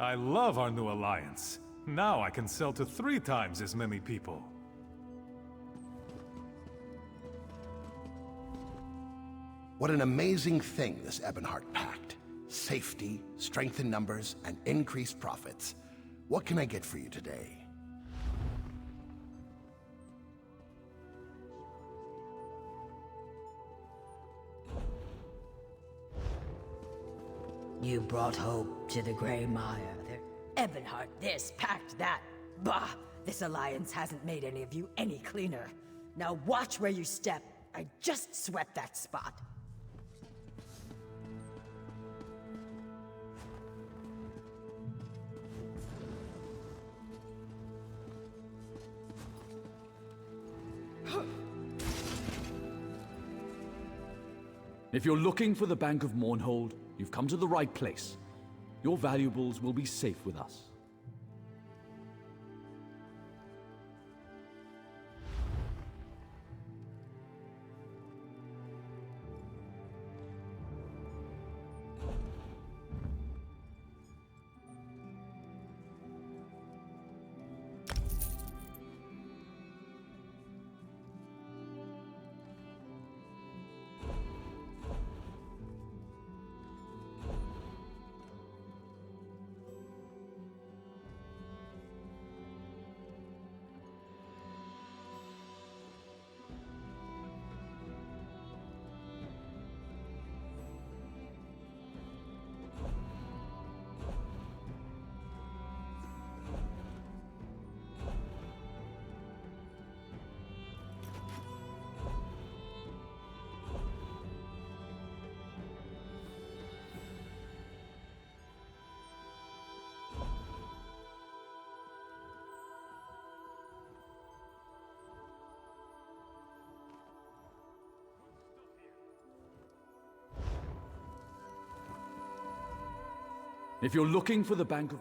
I love our new alliance. Now I can sell to 3 times as many people. What an amazing thing, this Ebonheart Pact. Safety, strength in numbers, and increased profits. What can I get for you today? You brought hope to the Grey Mire. Ebonheart this, Pact that. Bah! This alliance hasn't made any of you any cleaner. Now watch where you step. I just swept that spot. If you're looking for the Bank of Mournhold, you've come to the right place. Your valuables will be safe with us. If you're looking for the Bank of...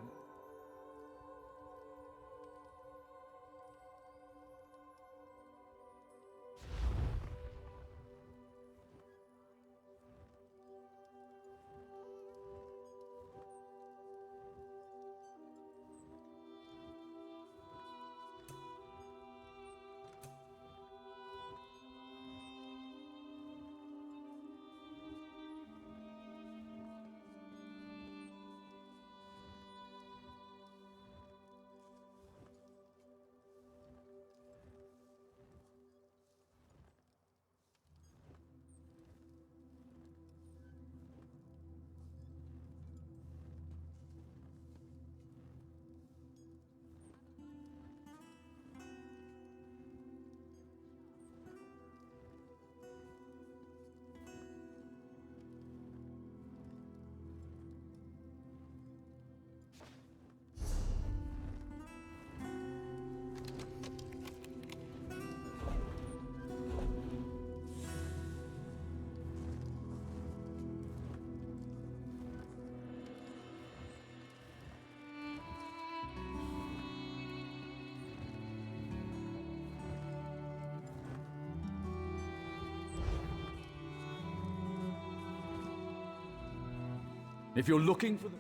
If you're looking for the...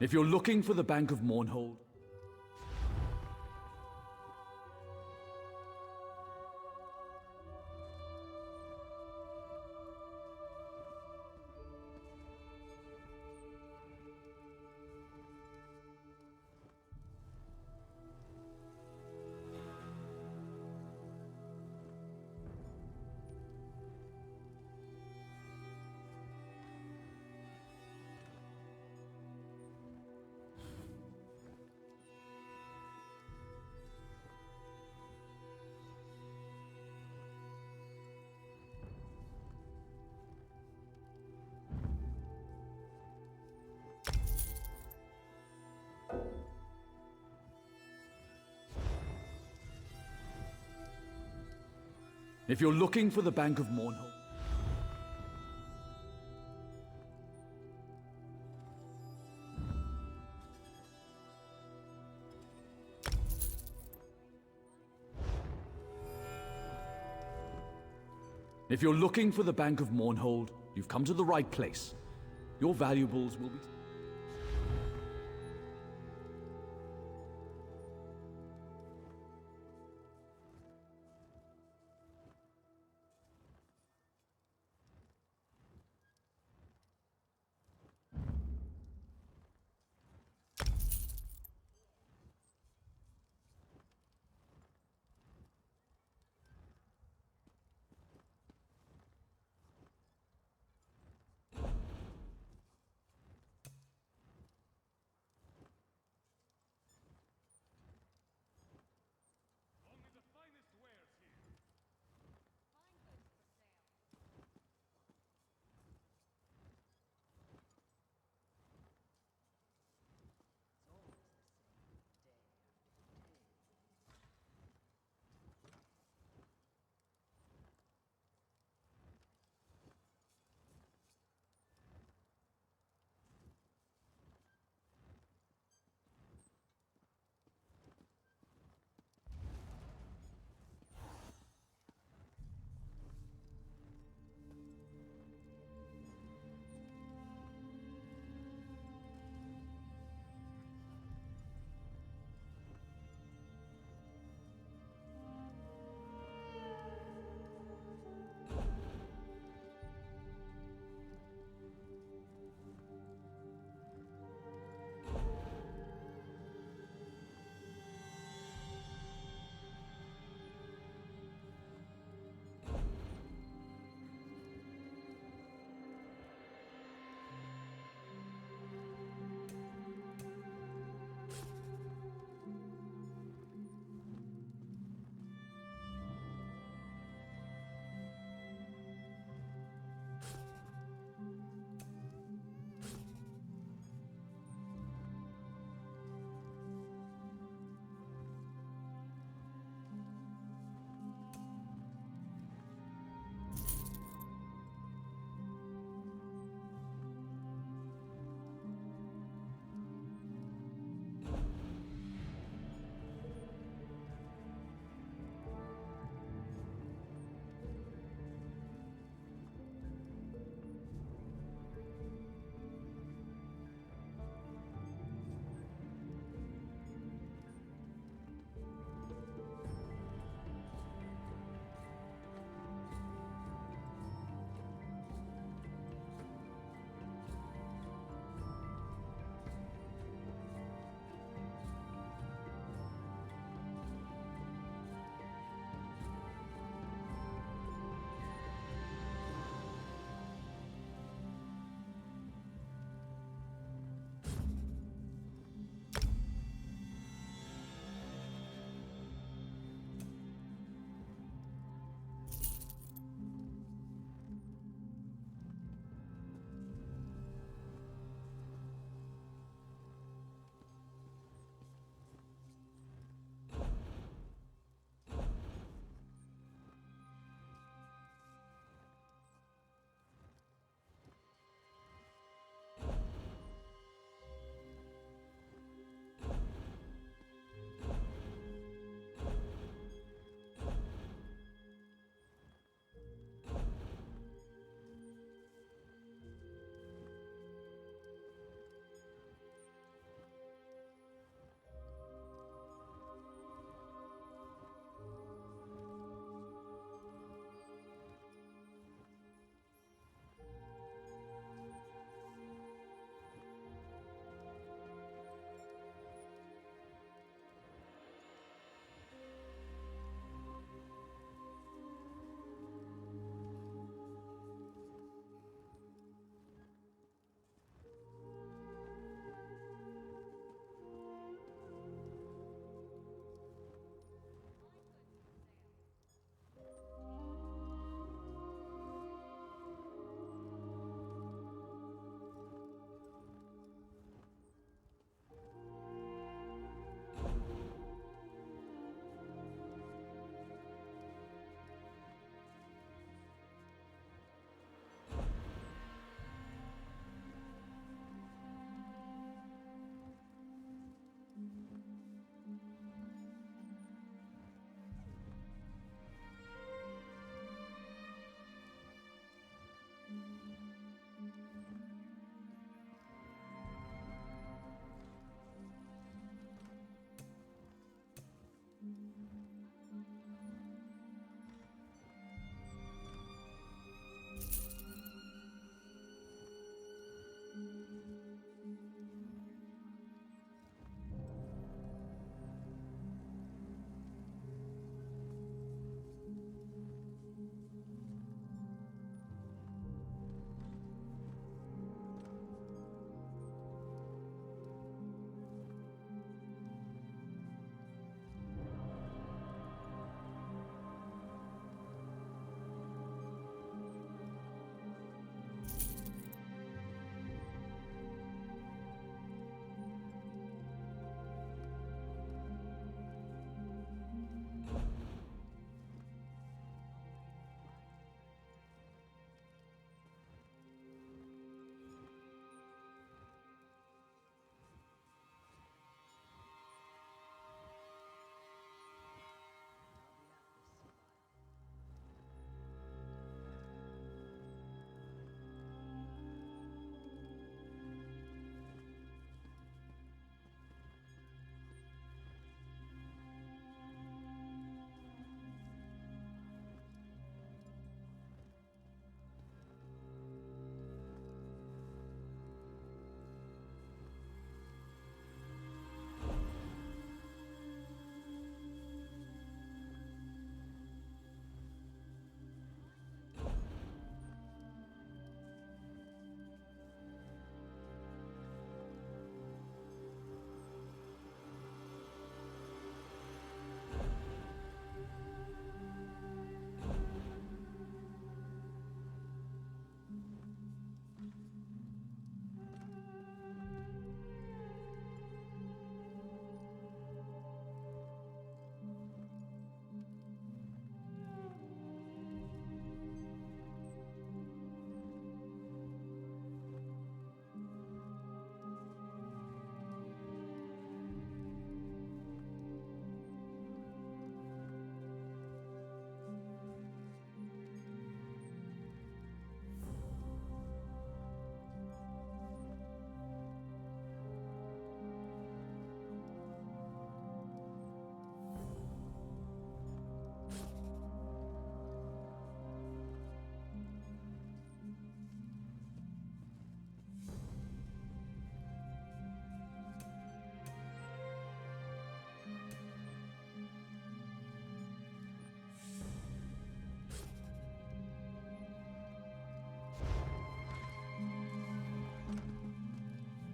If you're looking for the Bank of Mournhold... If you're looking for the Bank of Mournhold... If you're looking for the Bank of Mournhold, you've come to the right place. Your valuables will be...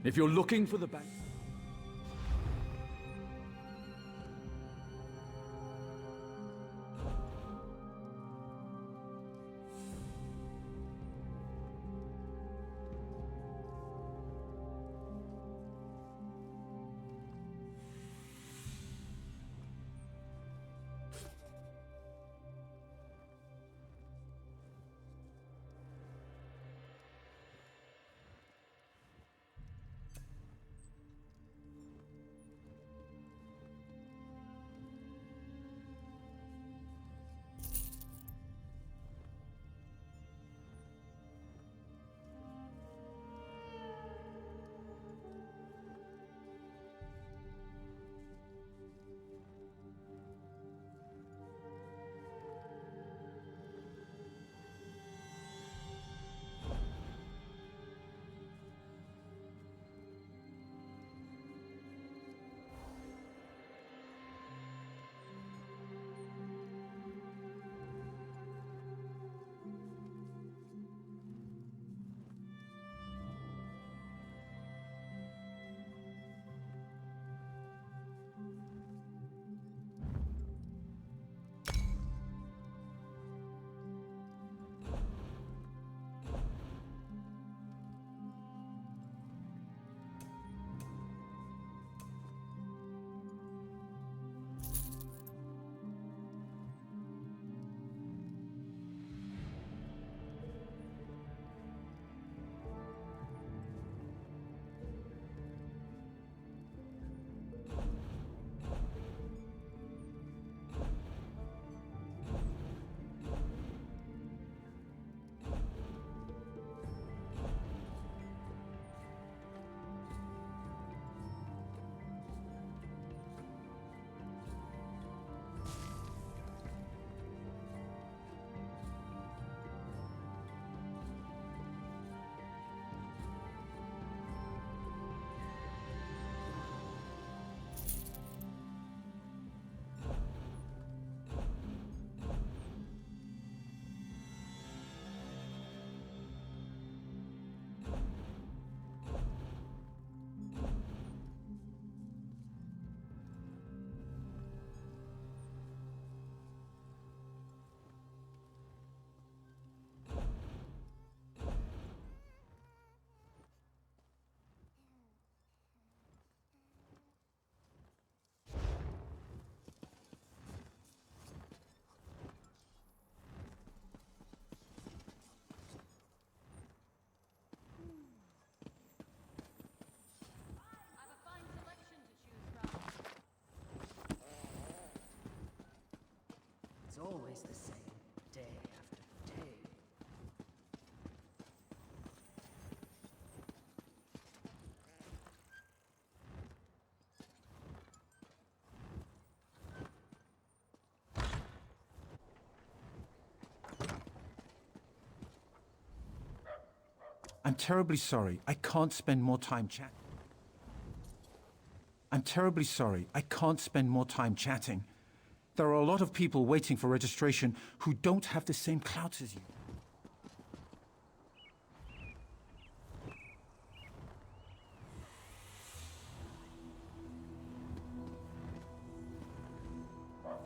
If you're looking for the bank... It's always the same, day after day. I'm terribly sorry. I can't spend more time chatting. I'm terribly sorry. I can't spend more time chatting. There are a lot of people waiting for registration who don't have the same clout as you.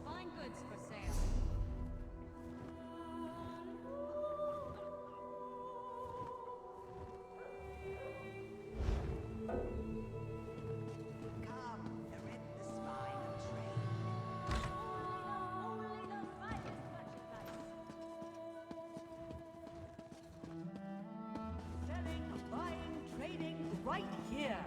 Fine goods for sale. Come, they're in the spine of trade. Only the finest merchandise. Selling, buying, trading, right here.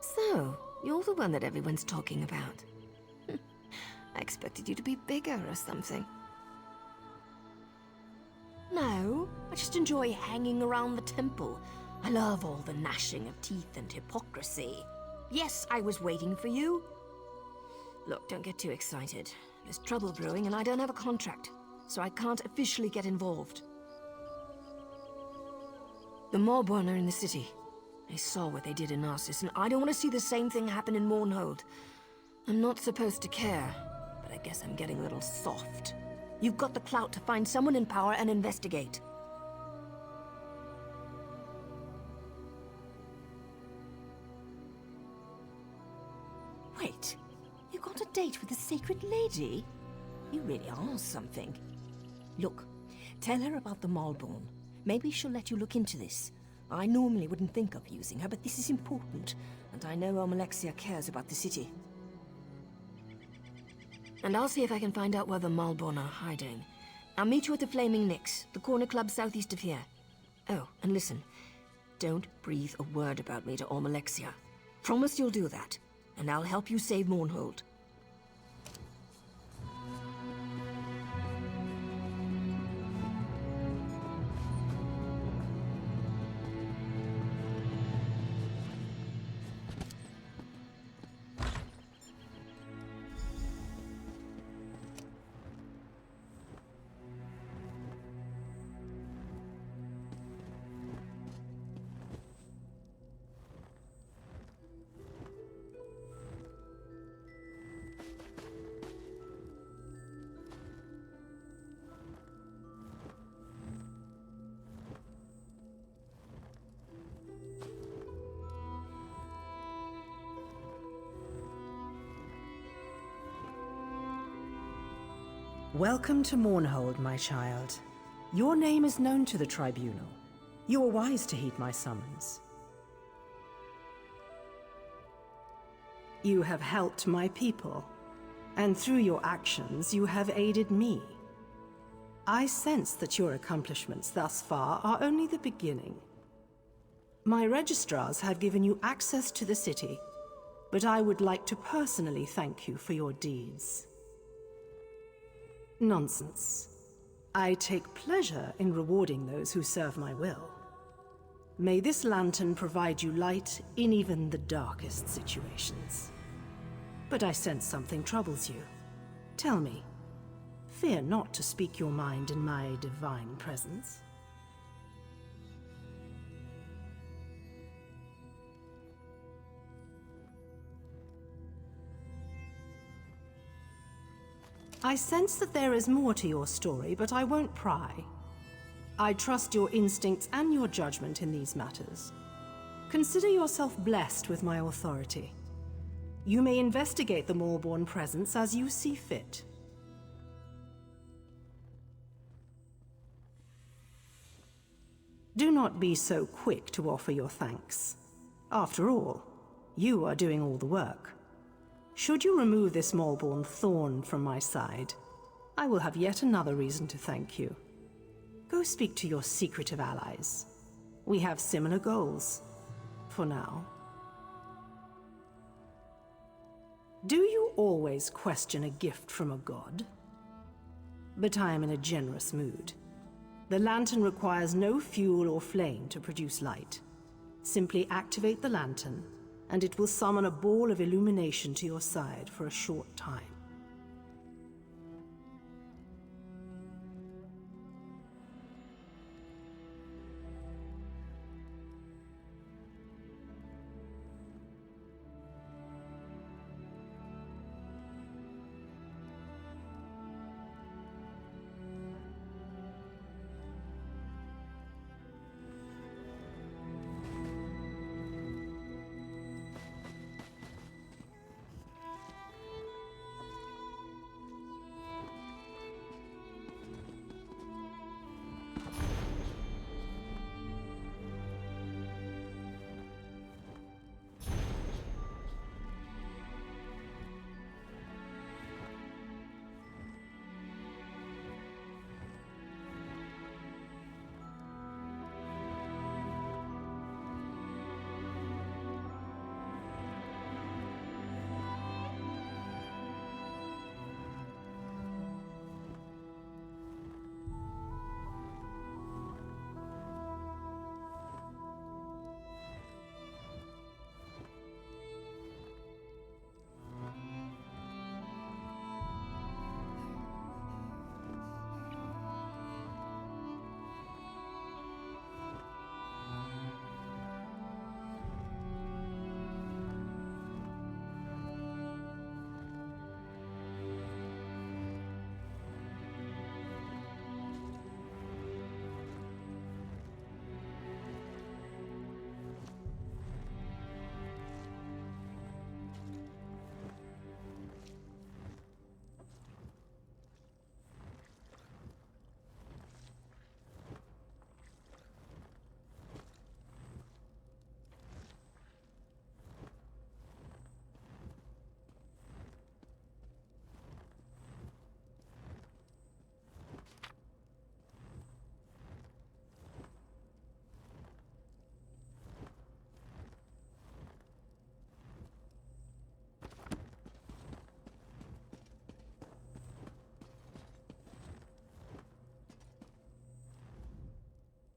So, you're the one that everyone's talking about. I expected you to be bigger or something. No, I just enjoy hanging around the temple. I love all the gnashing of teeth and hypocrisy. Yes, I was waiting for you. Look, don't get too excited. There's trouble brewing and I don't have a contract, so I can't officially get involved. The Morborn are in the city. I saw what they did in Narcissus, and I don't want to see the same thing happen in Mournhold. I'm not supposed to care, but I guess I'm getting a little soft. You've got the clout to find someone in power and investigate. Wait, you got a date with the Sacred Lady? You really are something. Look, tell her about the Malborn. Maybe she'll let you look into this. I normally wouldn't think of using her, but this is important, and I know Alexia cares about the city. And I'll see if I can find out where the Malborn are hiding. I'll meet you at the Flaming Nix, the corner club southeast of here. Oh, and listen, don't breathe a word about me to Alexia. Promise you'll do that, and I'll help you save Mournhold. Welcome to Mournhold, my child. Your name is known to the Tribunal. You are wise to heed my summons. You have helped my people, and through your actions, you have aided me. I sense that your accomplishments thus far are only the beginning. My registrars have given you access to the city, but I would like to personally thank you for your deeds. Nonsense. I take pleasure in rewarding those who serve my will. May this lantern provide you light in even the darkest situations. But I sense something troubles you. Tell me, fear not to speak your mind in my divine presence. I sense that there is more to your story, but I won't pry. I trust your instincts and your judgment in these matters. Consider yourself blessed with my authority. You may investigate the Malborn presence as you see fit. Do not be so quick to offer your thanks. After all, you are doing all the work. Should you remove this Malborn thorn from my side, I will have yet another reason to thank you. Go speak to your secretive allies. We have similar goals, for now. Do you always question a gift from a god? But I am in a generous mood. The lantern requires no fuel or flame to produce light. Simply activate the lantern, and it will summon a ball of illumination to your side for a short time.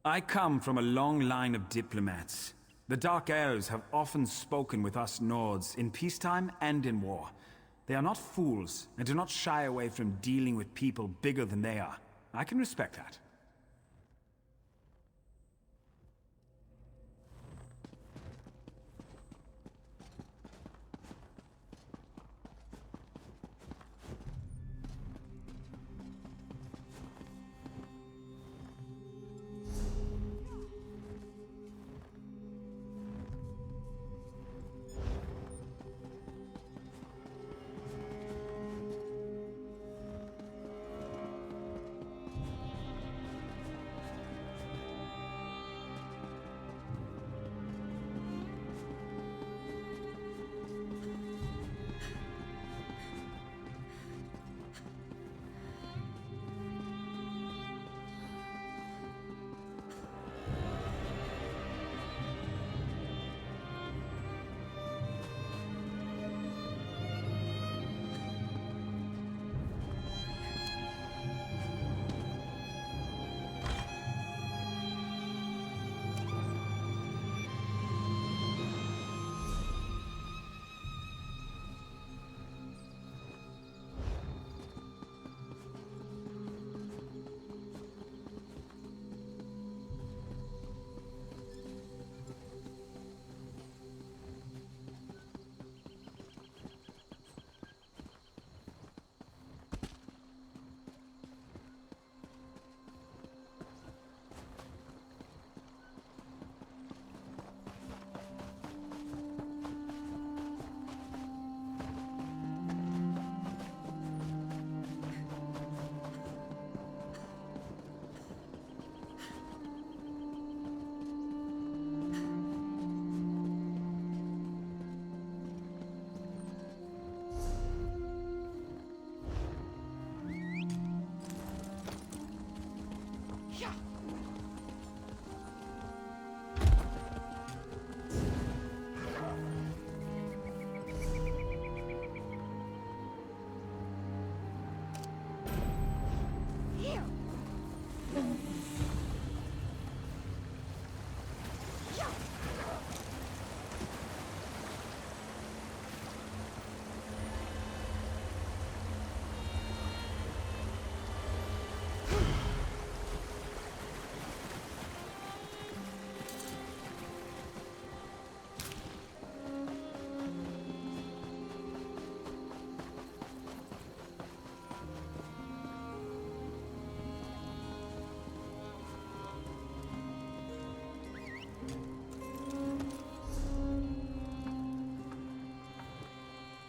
I come from a long line of diplomats. The Dark Elves have often spoken with us Nords, in peacetime and in war. They are not fools, and do not shy away from dealing with people bigger than they are. I can respect that.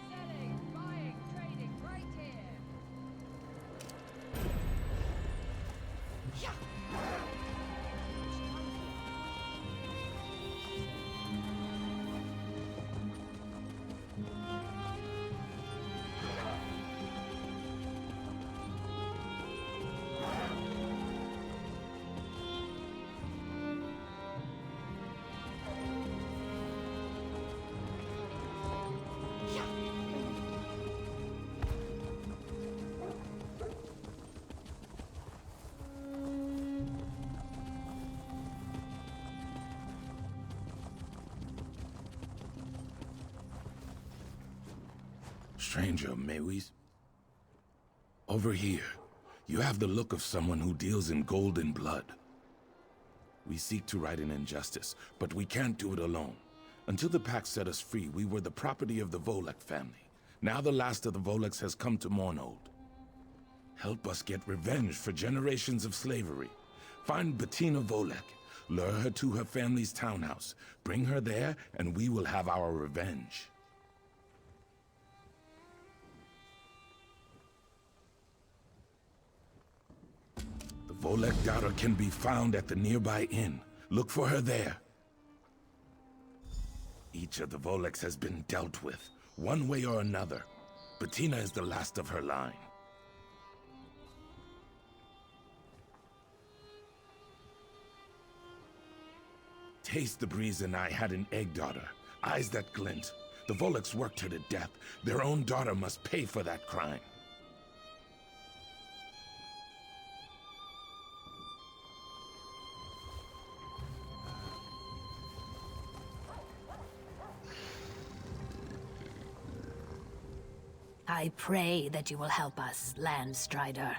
Selling, buying, trading, right here. Stranger, may we? Over here, you have the look of someone who deals in gold and blood. We seek to right an injustice, but we can't do it alone. Until the Pact set us free, we were the property of the Volek family. Now the last of the Voleks has come to Mournhold. Help us get revenge for generations of slavery. Find Bettina Volek, lure her to her family's townhouse, bring her there, and we will have our revenge. The Volek daughter can be found at the nearby inn. Look for her there. Each of the Voleks has been dealt with, one way or another. Bettina is the last of her line. Taste the breeze and I had an egg daughter, eyes that glint. The Voleks worked her to death. Their own daughter must pay for that crime. I pray that you will help us, Landstrider.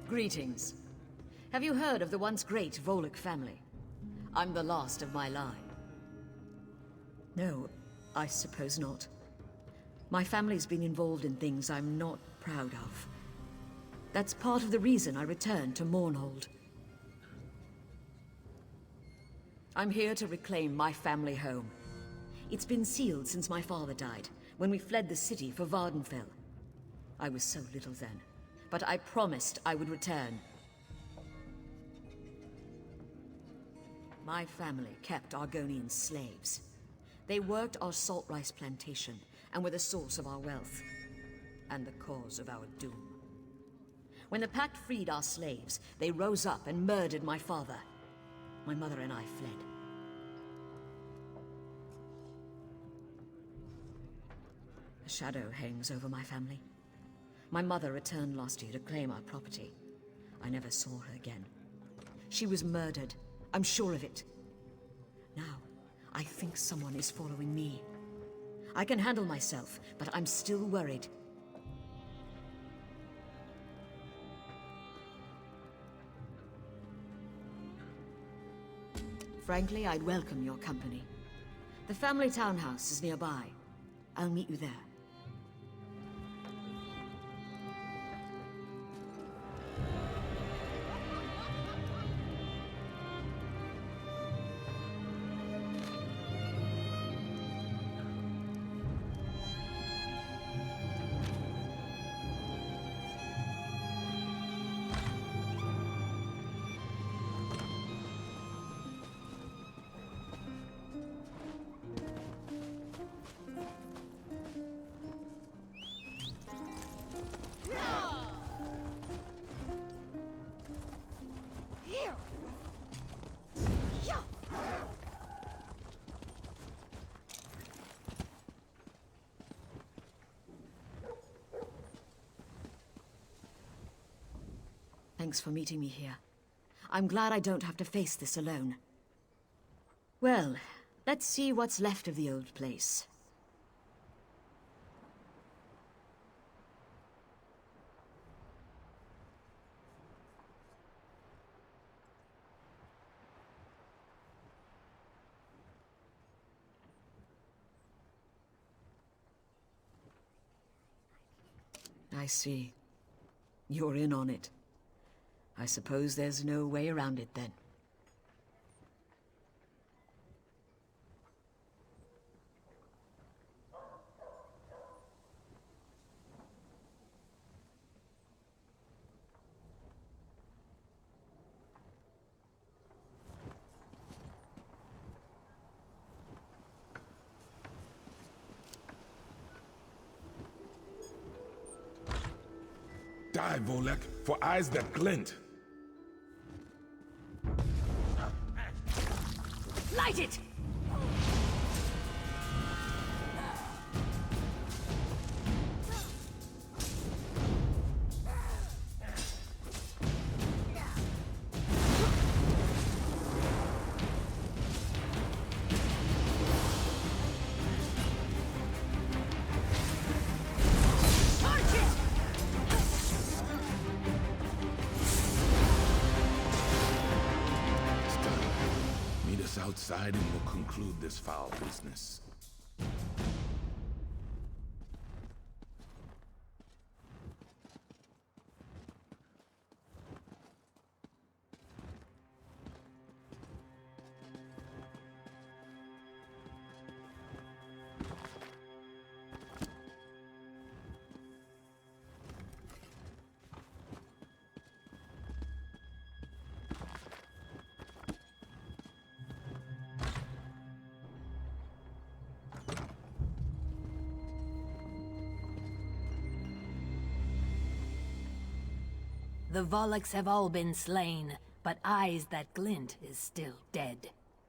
Greetings. Have you heard of the once great Volek family? I'm the last of my line. No, I suppose not. My family's been involved in things I'm not proud of. That's part of the reason I returned to Mournhold. I'm here to reclaim my family home. It's been sealed since my father died, when we fled the city for Vardenfell. I was so little then, but I promised I would return. My family kept Argonian slaves. They worked our salt rice plantation and were the source of our wealth, and the cause of our doom. When the Pact freed our slaves, they rose up and murdered my father. My mother and I fled. A shadow hangs over my family. My mother returned last year to claim our property. I never saw her again. She was murdered. I'm sure of it. Now, I think someone is following me. I can handle myself, but I'm still worried. Frankly, I'd welcome your company. The family townhouse is nearby. I'll meet you there. Thanks for meeting me here. I'm glad I don't have to face this alone. Well, let's see what's left of the old place. I see. You're in on it. I suppose there's no way around it then. Die, Volek, for eyes that glint. Light it! outside and we'll conclude this foul business. The Volux have all been slain, but Eyes That Glint is still dead.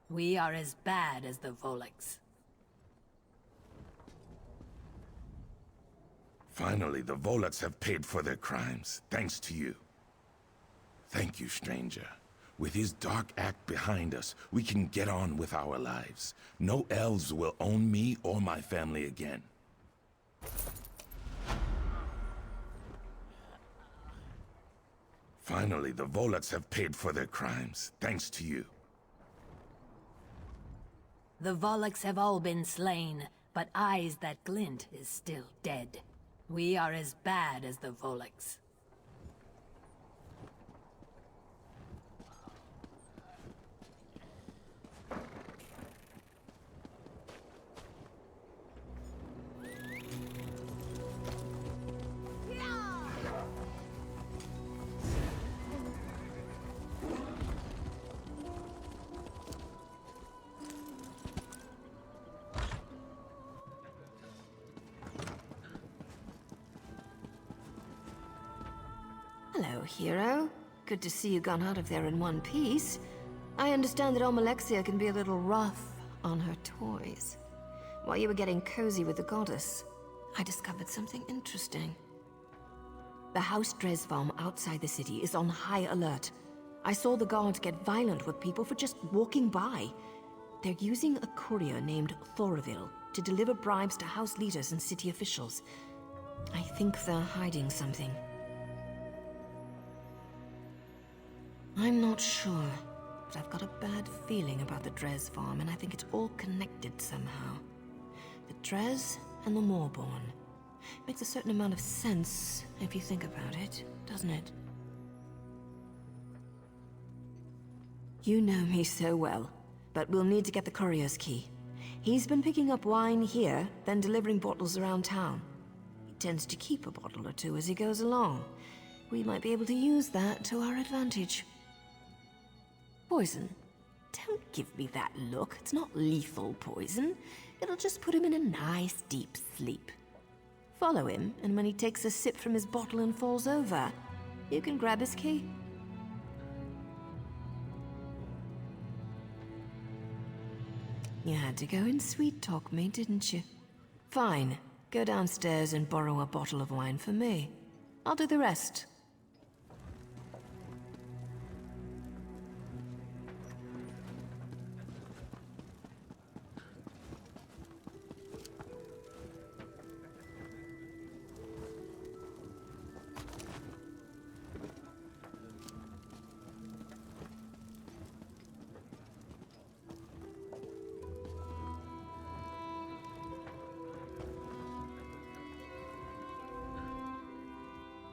We are as bad as the Volux. Finally, the Volux have paid for their crimes, thanks to you. Thank you, stranger. With his dark act behind us, we can get on with our lives. No elves will own me or my family again. Finally, the Volux have paid for their crimes, thanks to you. The Volux have all been slain, but Eyes That Glint is still dead. We are as bad as the Volux. Hello, hero. Good to see you gone out of there in one piece. I understand that Almalexia can be a little rough on her toys. While you were getting cozy with the goddess, I discovered something interesting. The House Dresvarm outside the city is on high alert. I saw the guards get violent with people for just walking by. They're using a courier named Thoraville to deliver bribes to house leaders and city officials. I think they're hiding something. I'm not sure, but I've got a bad feeling about the Dresvarm, and I think it's all connected somehow. The Dres and the Moorborn. Makes a certain amount of sense if you think about it, doesn't it? You know me so well, but we'll need to get the courier's key. He's been picking up wine here, then delivering bottles around town. He tends to keep a bottle or two as he goes along. We might be able to use that to our advantage. Poison. Don't give me that look. It's not lethal poison. It'll just put him in a nice deep sleep. Follow him, and when he takes a sip from his bottle and falls over, you can grab his key. You had to go and sweet-talk me, didn't you? Fine. Go downstairs and borrow a bottle of wine for me. I'll do the rest.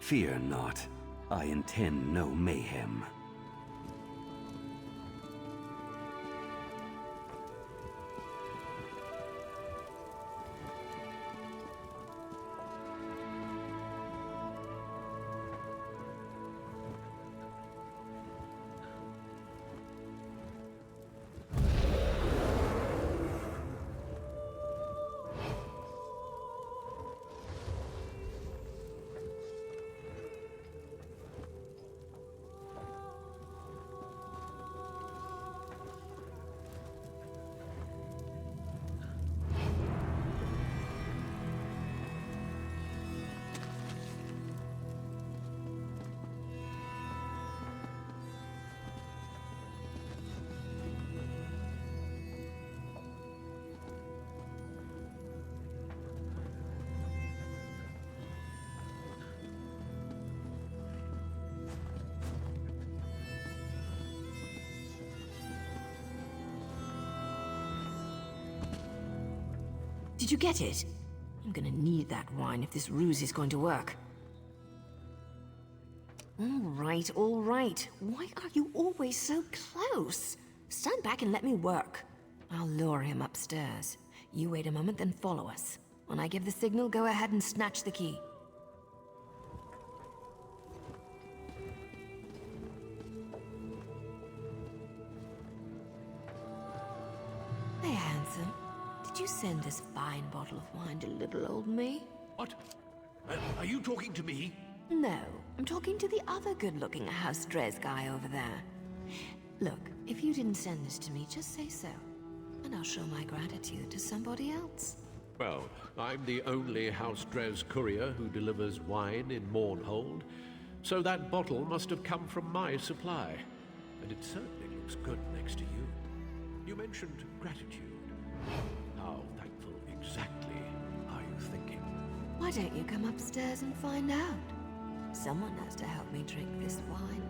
Fear not. I intend no mayhem. Did you get it? I'm gonna need that wine if this ruse is going to work. All right. Why are you always so close? Stand back and let me work. I'll lure him upstairs. You wait a moment, then follow us. When I give the signal, go ahead and snatch the key. Hey, handsome. Did you send this fine bottle of wine to little old me? What? Are you talking to me? No, I'm talking to the other good-looking House Dres guy over there. Look, if you didn't send this to me, just say so. And I'll show my gratitude to somebody else. Well, I'm the only House Dres courier who delivers wine in Mournhold, so that bottle must have come from my supply. And it certainly looks good next to you. You mentioned gratitude. How thankful exactly are you thinking? Why don't you come upstairs and find out? Someone has to help me drink this wine.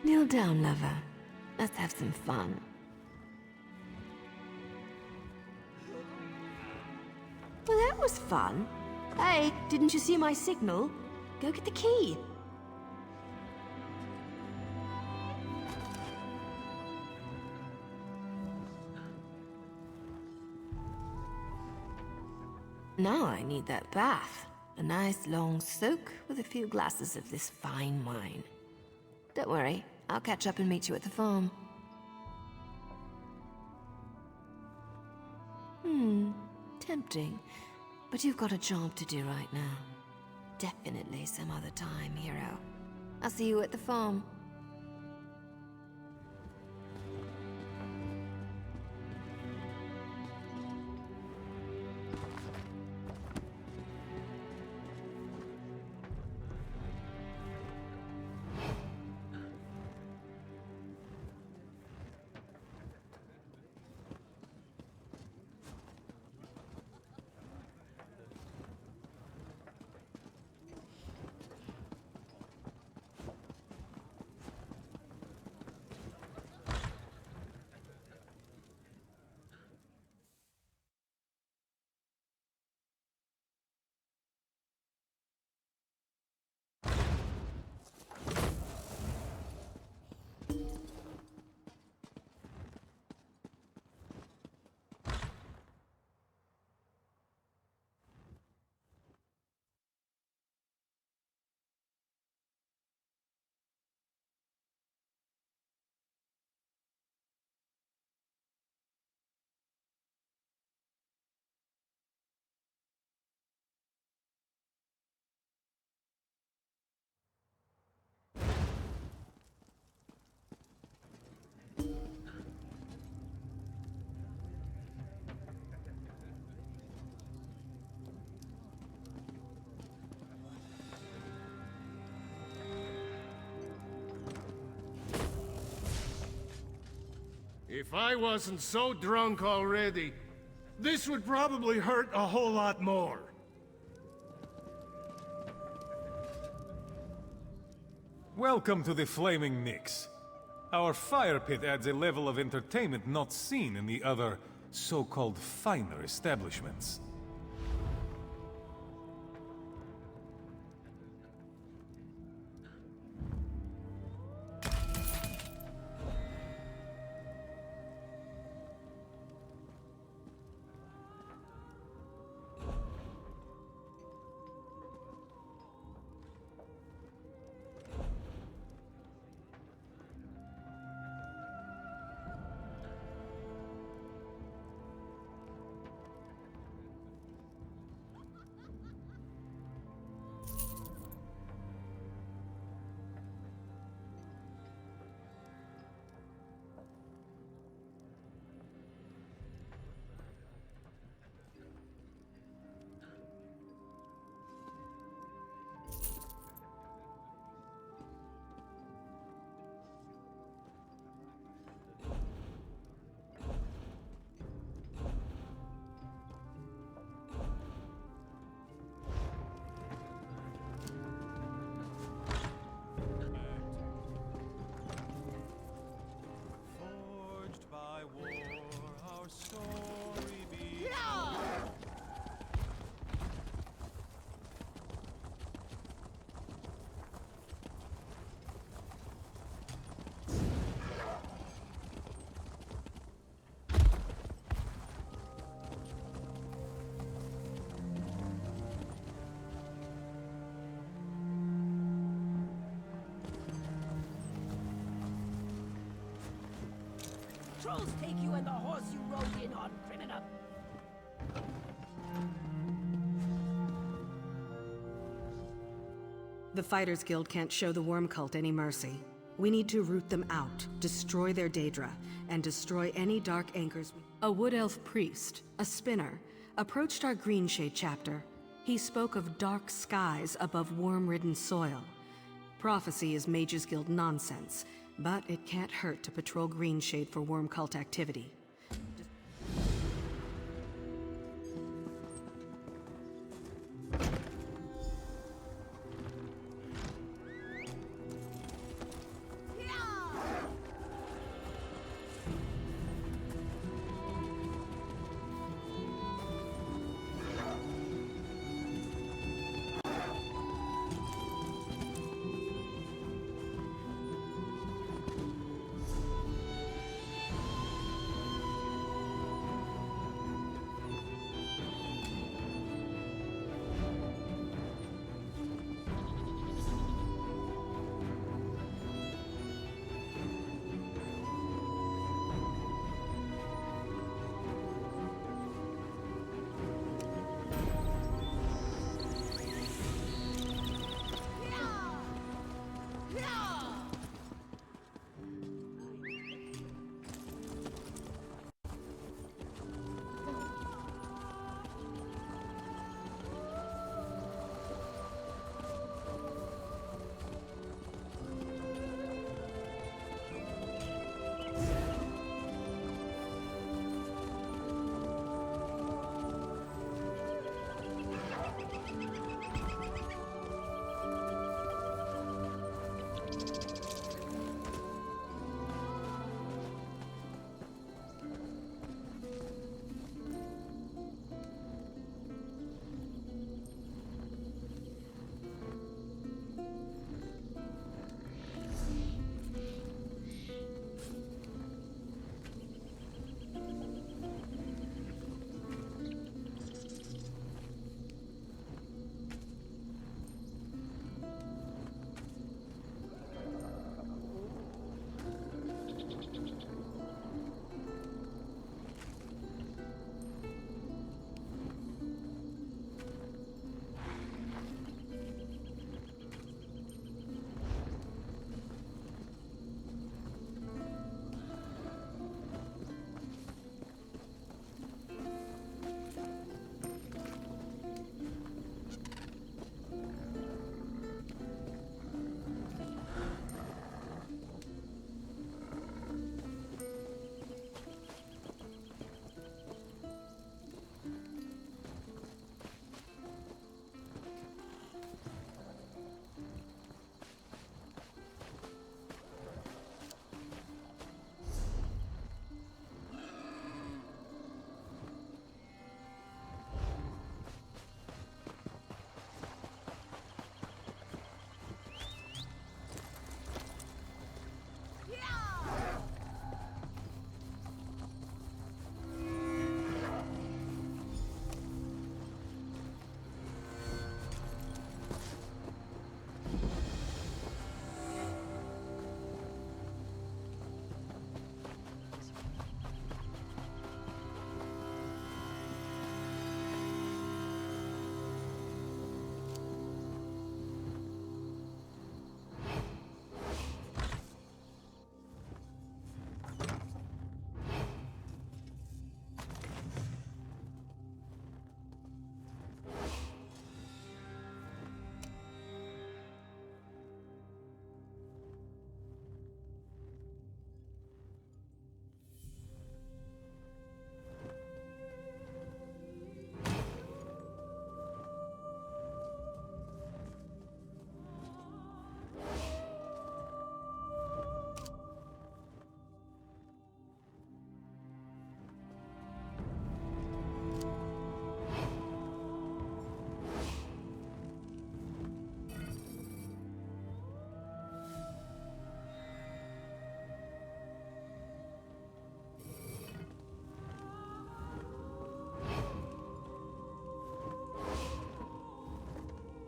Kneel down, lover. Let's have some fun. Well, that was fun. Hey, didn't you see my signal? Go get the key. Now I need that bath. A nice long soak with a few glasses of this fine wine. Don't worry, I'll catch up and meet you at the farm. Tempting. But you've got a job to do right now. Definitely some other time, hero. I'll see you at the farm. If I wasn't so drunk already, this would probably hurt a whole lot more. Welcome to the Flaming Nix. Our fire pit adds a level of entertainment not seen in the other, so-called finer establishments. trolls take you and the horse you rode in on, criminal? The Fighters Guild can't show the Worm Cult any mercy. We need to root them out, destroy their Daedra, and destroy any dark anchors. A Wood Elf priest, a spinner, approached our Greenshade chapter. He spoke of dark skies above worm-ridden soil. Prophecy is Mages Guild nonsense, but it can't hurt to patrol Greenshade for Worm Cult activity.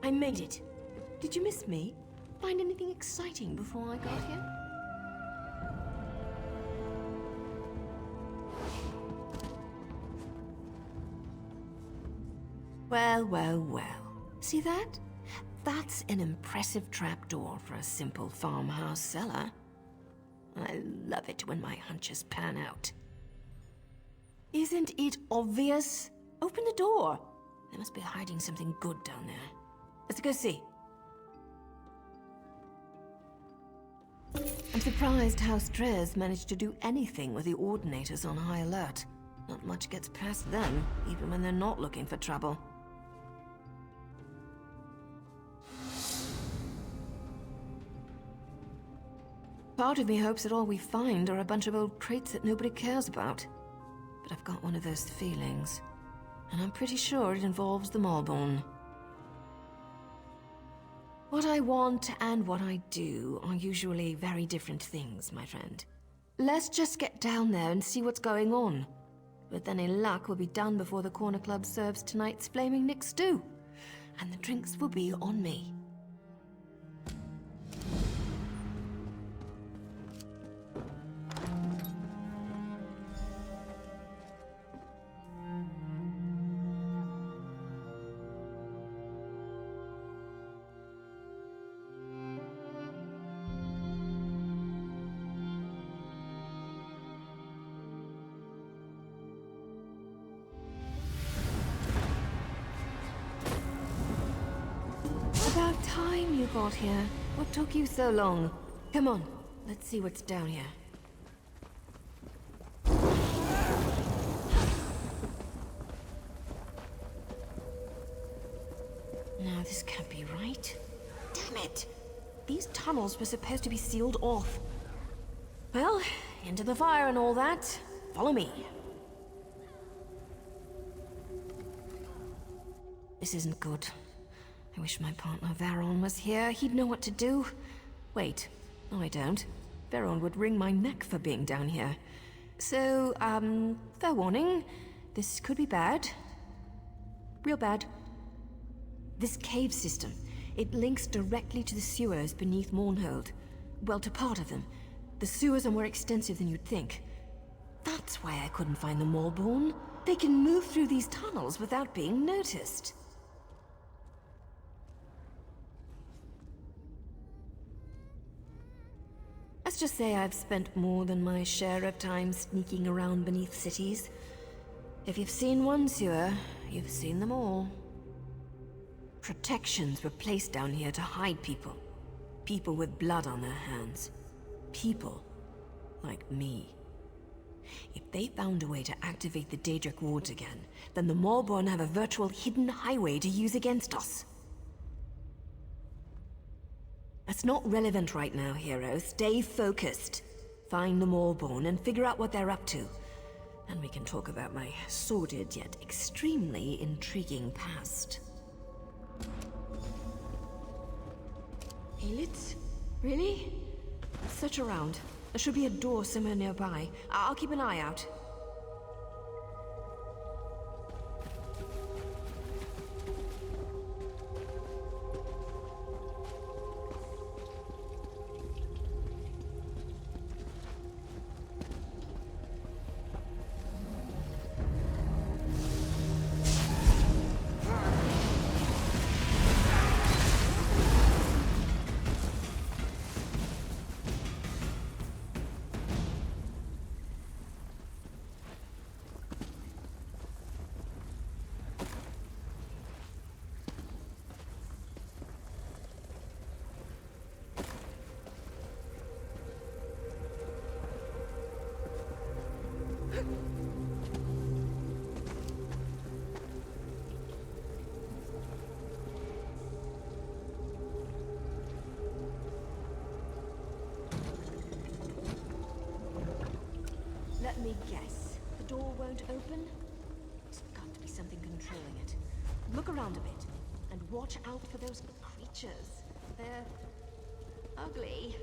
I made it. Did you miss me? Find anything exciting before I got here? Well, well, well. See that? That's an impressive trapdoor for a simple farmhouse cellar. I love it when my hunches pan out. Isn't it obvious? Open the door. They must be hiding something good down there. Let's go see. I'm surprised House Drez managed to do anything with the Ordinators on high alert. Not much gets past them, even when they're not looking for trouble. Part of me hopes that all we find are a bunch of old crates that nobody cares about. But I've got one of those feelings. And I'm pretty sure it involves the Maulborn. What I want and what I do are usually very different things, my friend. Let's just get down there and see what's going on. With any luck, we'll be done before the Corner Club serves tonight's Flaming Nick stew. And the drinks will be on me. About time you got here. What took you so long? Come on, let's see what's down here. No, this can't be right. Damn it! These tunnels were supposed to be sealed off. Well, into the fire and all that. Follow me. This isn't good. I wish my partner Varon was here. He'd know what to do. Wait, no I don't. Varon would wring my neck for being down here. So, fair warning. This could be bad. Real bad. This cave system, it links directly to the sewers beneath Mournhold. Well, to part of them. The sewers are more extensive than you'd think. That's why I couldn't find the Maulborn. They can move through these tunnels without being noticed. Let's just say I've spent more than my share of time sneaking around beneath cities. If you've seen one sewer, you've seen them all. Protections were placed down here to hide people. People with blood on their hands. People like me. If they found a way to activate the Daedric wards again, then the Maulborn have a virtual hidden highway to use against us. That's not relevant right now, hero. Stay focused. Find the Maulborn and figure out what they're up to. And we can talk about my sordid yet extremely intriguing past. Helitz? Really? Search around. There should be a door somewhere nearby. I'll keep an eye out. Let me guess. The door won't open? There's got to be something controlling it. Look around a bit, and watch out for those creatures. They're ugly.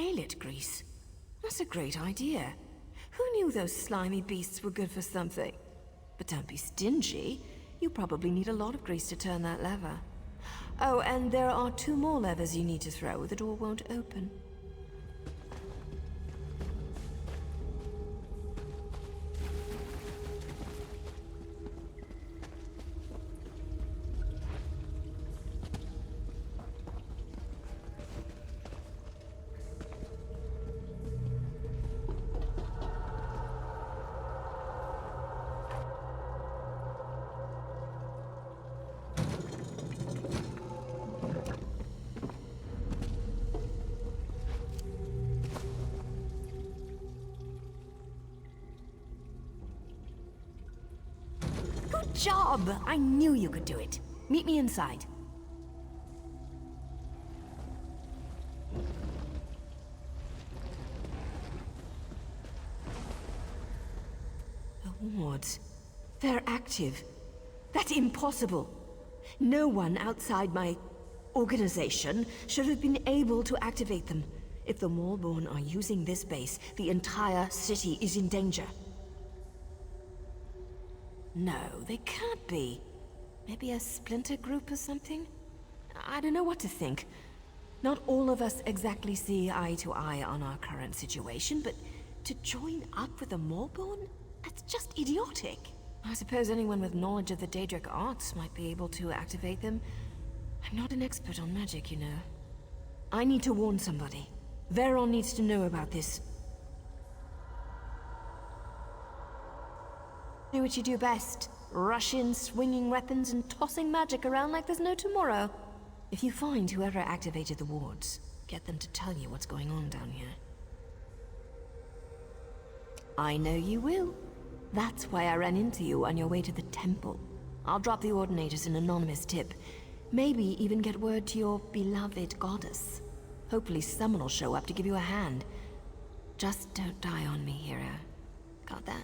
Alet grease. That's a great idea. Who knew those slimy beasts were good for something? But don't be stingy. You probably need a lot of grease to turn that lever. Oh, and there are 2 more levers you need to throw. The door won't open. Good job! I knew you could do it. Meet me inside. The wards. They're active. That's impossible. No one outside my organization should have been able to activate them. If the Maulborn are using this base, the entire city is in danger. No, they can't be. Maybe a splinter group or something? I don't know what to think. Not all of us exactly see eye to eye on our current situation, but to join up with the Maulborn? That's just idiotic. I suppose anyone with knowledge of the Daedric arts might be able to activate them. I'm not an expert on magic, you know. I need to warn somebody. Veron needs to know about this. Do what you do best. Rush in, swinging weapons and tossing magic around like there's no tomorrow. If you find whoever activated the wards, get them to tell you what's going on down here. I know you will. That's why I ran into you on your way to the temple. I'll drop the Ordinators an anonymous tip. Maybe even get word to your beloved goddess. Hopefully someone will show up to give you a hand. Just don't die on me, hero. Got that?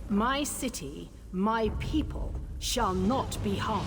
My city, my people, shall not be harmed.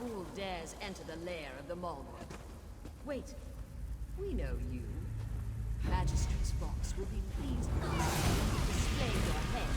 fool dares enter the lair of the Mulder? Wait, we know you. Magistrate's box will be pleased to display your head.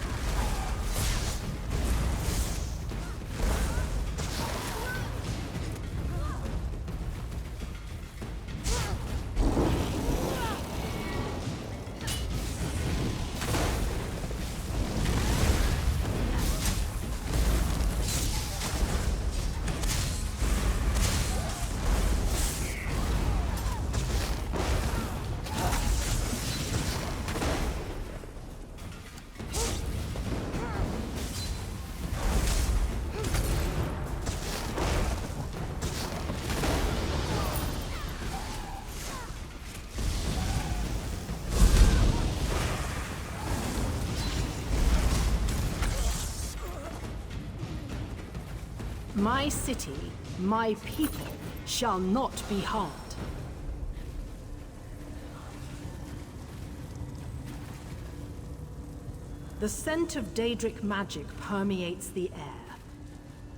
My city, my people, shall not be harmed. The scent of Daedric magic permeates the air.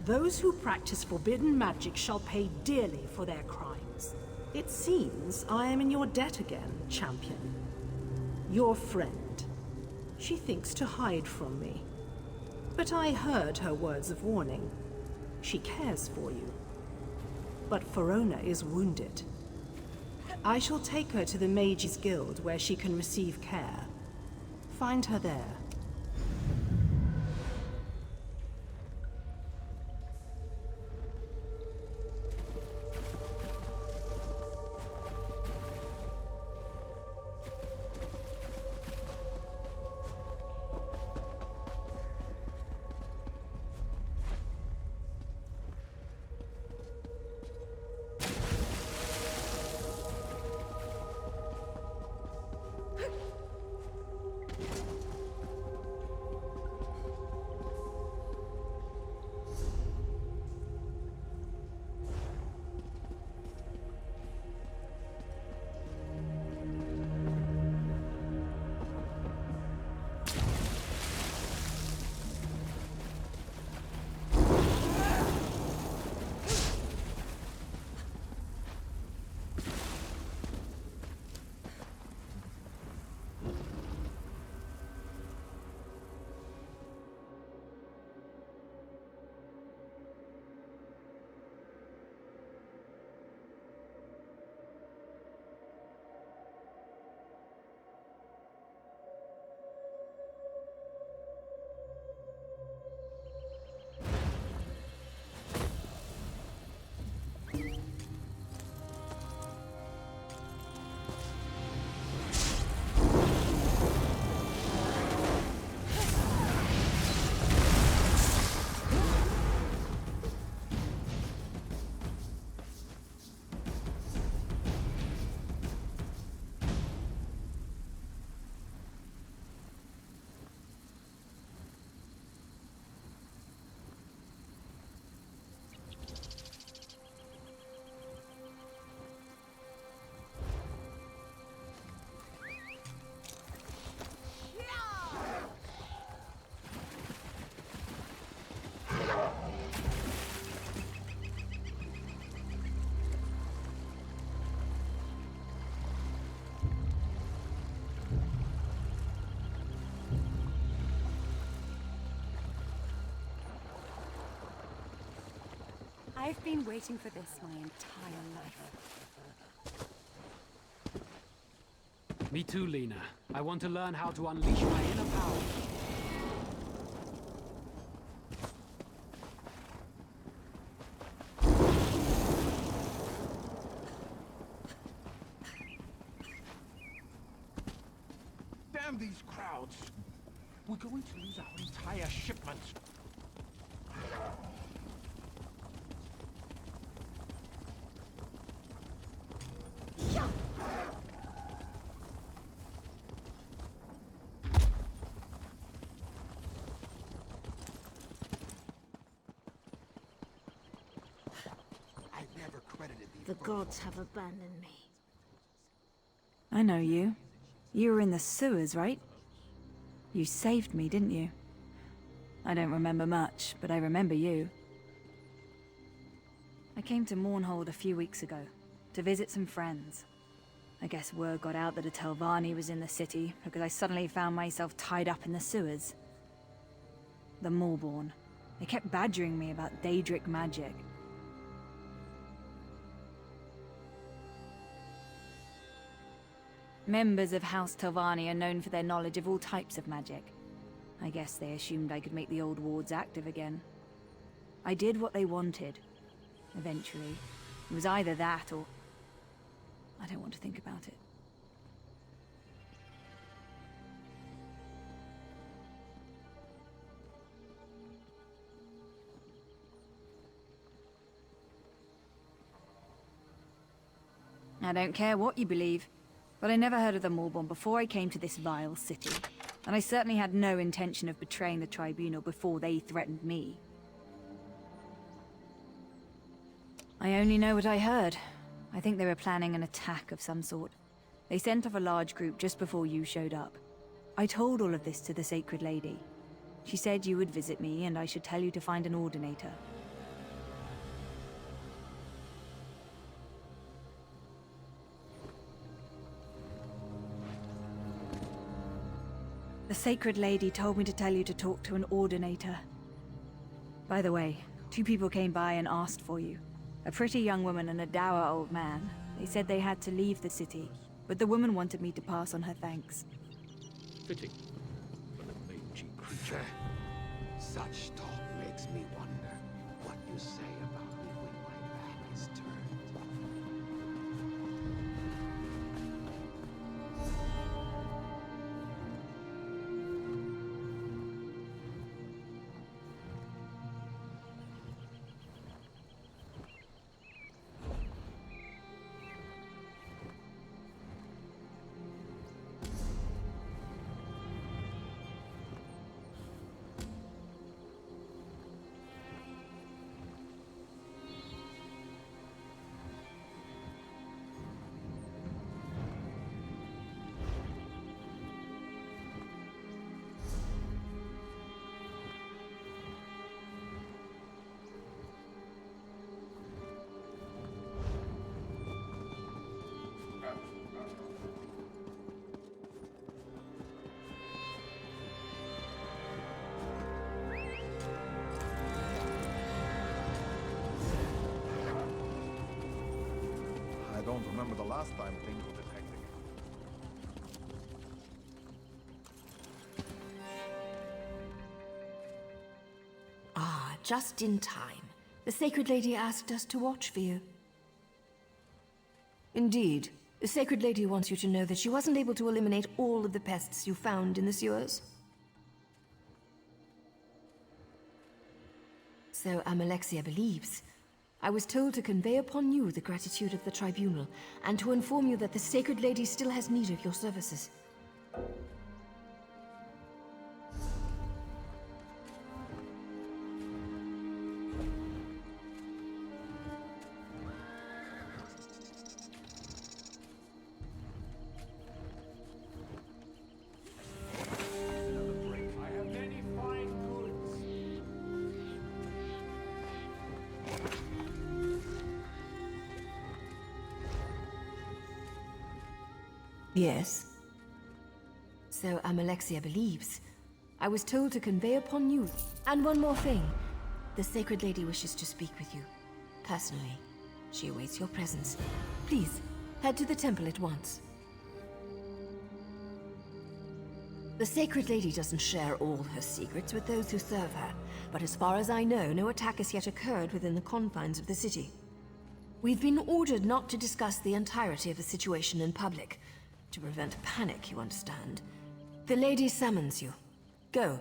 Those who practice forbidden magic shall pay dearly for their crimes. It seems I am in your debt again, champion. Your friend. She thinks to hide from me. But I heard her words of warning. She cares for you. But Verona is wounded. I shall take her to the Mages Guild where she can receive care. Find her there. I've been waiting for this my entire life. Me too, Lena. I want to learn how to unleash my inner power. Damn these crowds! We're going to lose our entire shipment. The gods have abandoned me. I know you. You were in the sewers, right? You saved me, didn't you? I don't remember much, but I remember you. I came to Mournhold a few weeks ago, to visit some friends. I guess word got out that a Telvanni was in the city, because I suddenly found myself tied up in the sewers. The Maulborn. They kept badgering me about Daedric magic. Members of House Telvanni are known for their knowledge of all types of magic. I guess they assumed I could make the old wards active again. I did what they wanted. Eventually. It was either that or... I don't want to think about it. I don't care what you believe, but I never heard of the Maulborn before I came to this vile city. And I certainly had no intention of betraying the Tribunal before they threatened me. I only know what I heard. I think they were planning an attack of some sort. They sent off a large group just before you showed up. I told all of this to the Sacred Lady. She said you would visit me and I should tell you to find an Ordinator. The Sacred Lady told me to tell you to talk to an Ordinator. By the way, 2 people came by and asked for you. A pretty young woman and a dour old man. They said they had to leave the city, but the woman wanted me to pass on her thanks. Fitting. For the mangy creature. Such talk makes me wonder what you say about me when my back is turned. I don't remember the last time things were this hectic. Ah, just in time. The Sacred Lady asked us to watch for you. Indeed. The Sacred Lady wants you to know that she wasn't able to eliminate all of the pests you found in the sewers. So Amalexia believes. I was told to convey upon you the gratitude of the Tribunal, and to inform you that the Sacred Lady still has need of your services. Yes. So Amalexia believes. I was told to convey upon you. And one more thing. The Sacred Lady wishes to speak with you. Personally. She awaits your presence. Please, head to the temple at once. The Sacred Lady doesn't share all her secrets with those who serve her. But as far as I know, no attack has yet occurred within the confines of the city. We've been ordered not to discuss the entirety of the situation in public. To prevent panic, you understand. The lady summons you. Go.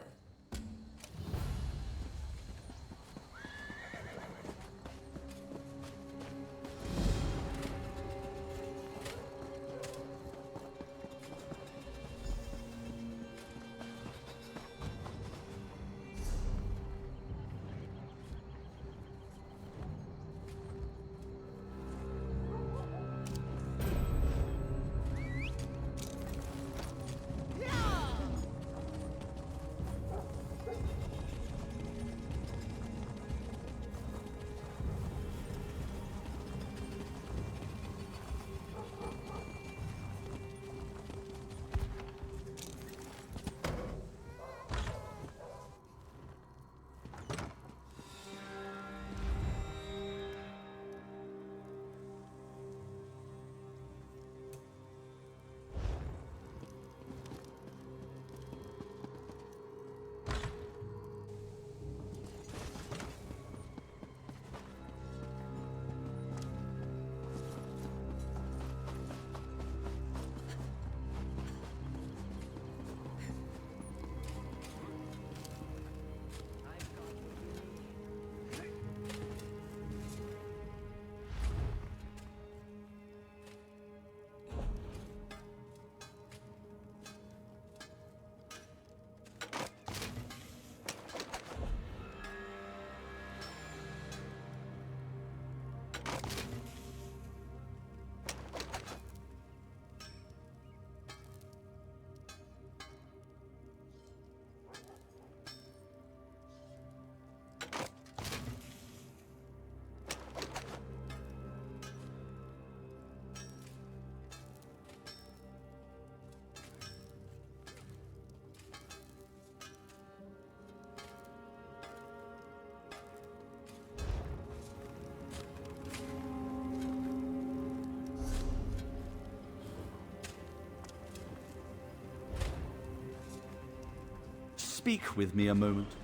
speak with me a moment?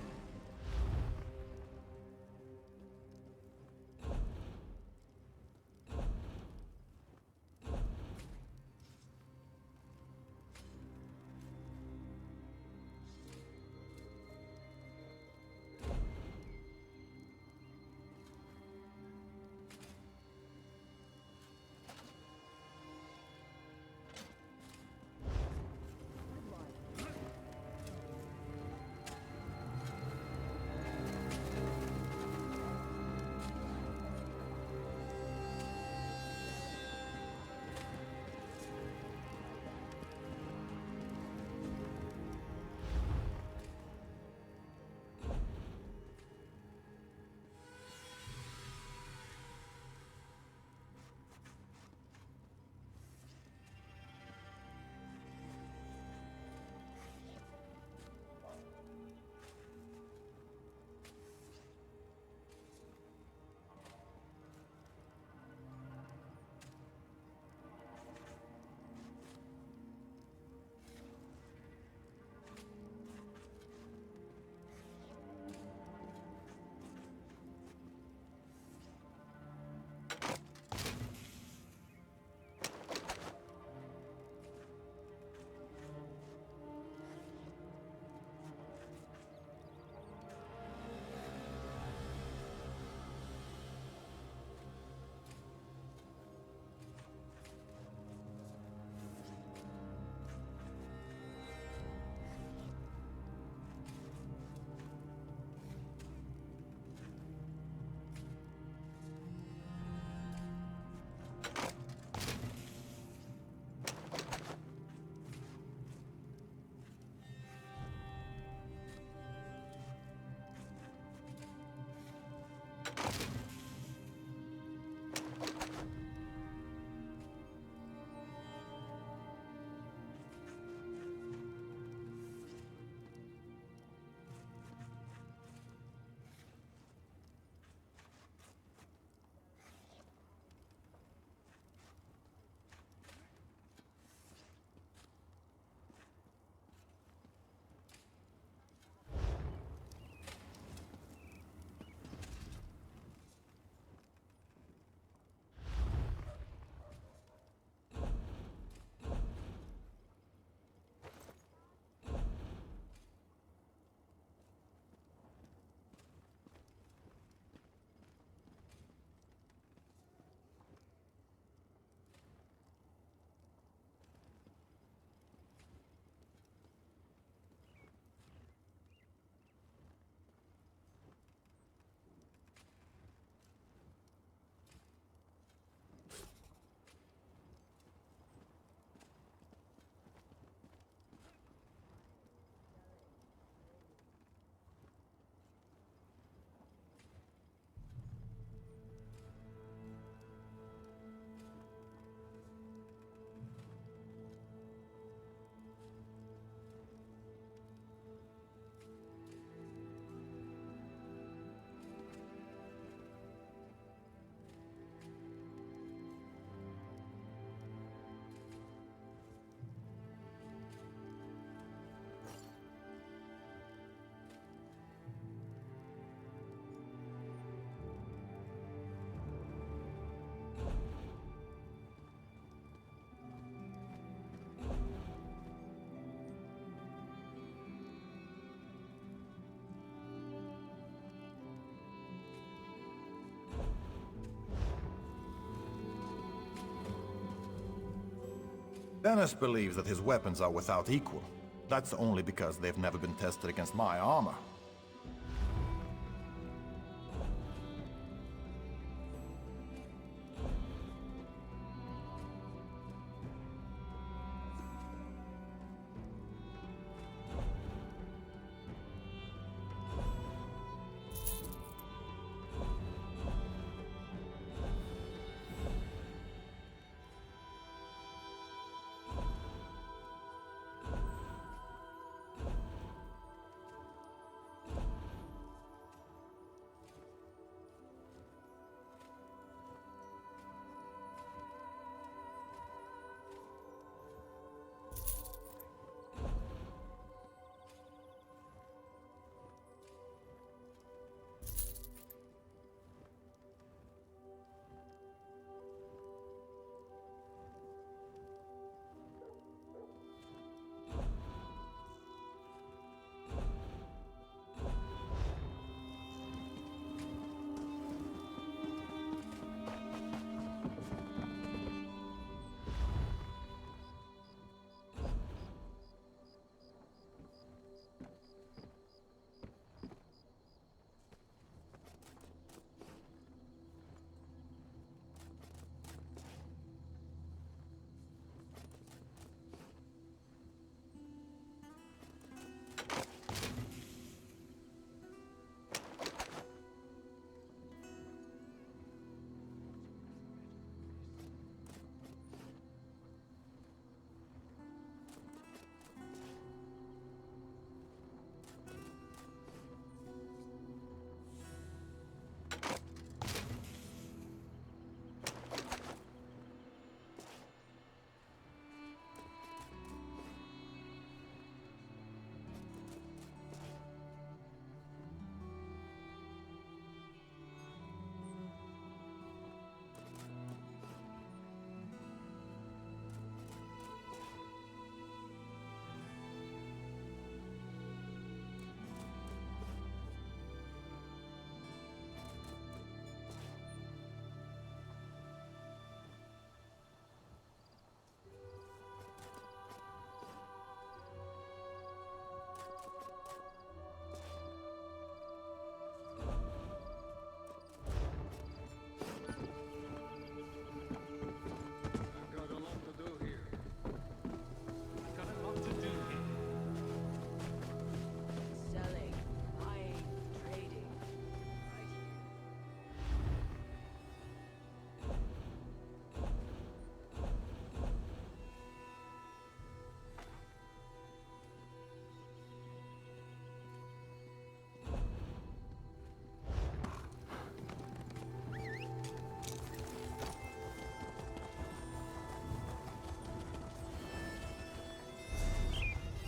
Dennis believes that his weapons are without equal. That's only because they've never been tested against my armor.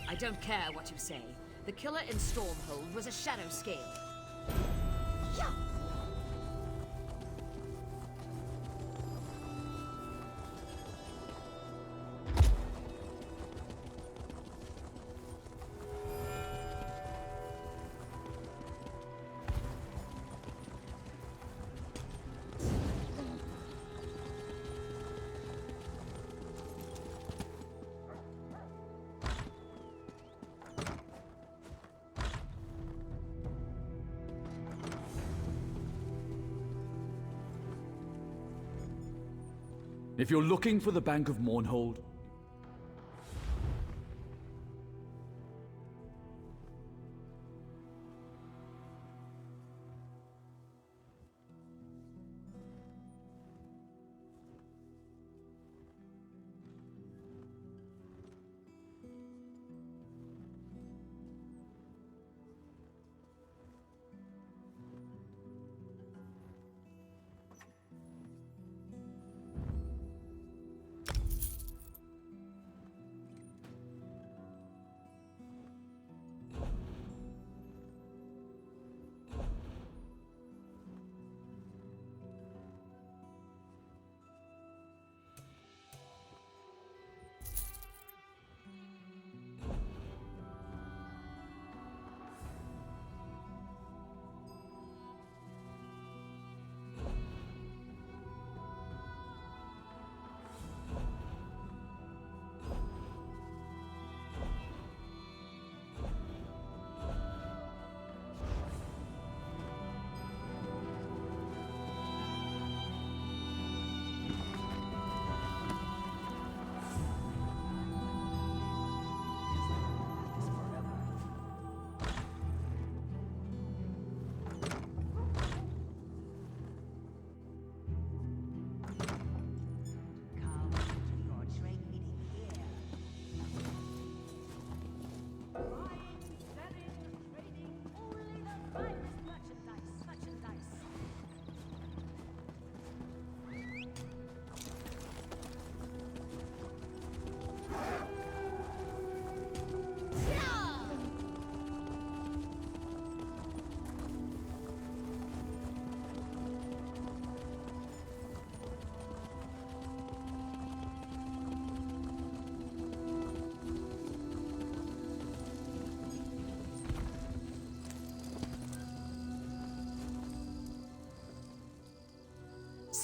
I don't care what you say. The killer in Stormhold was a shadow scale. Yeah. If you're looking for the Bank of Mournhold,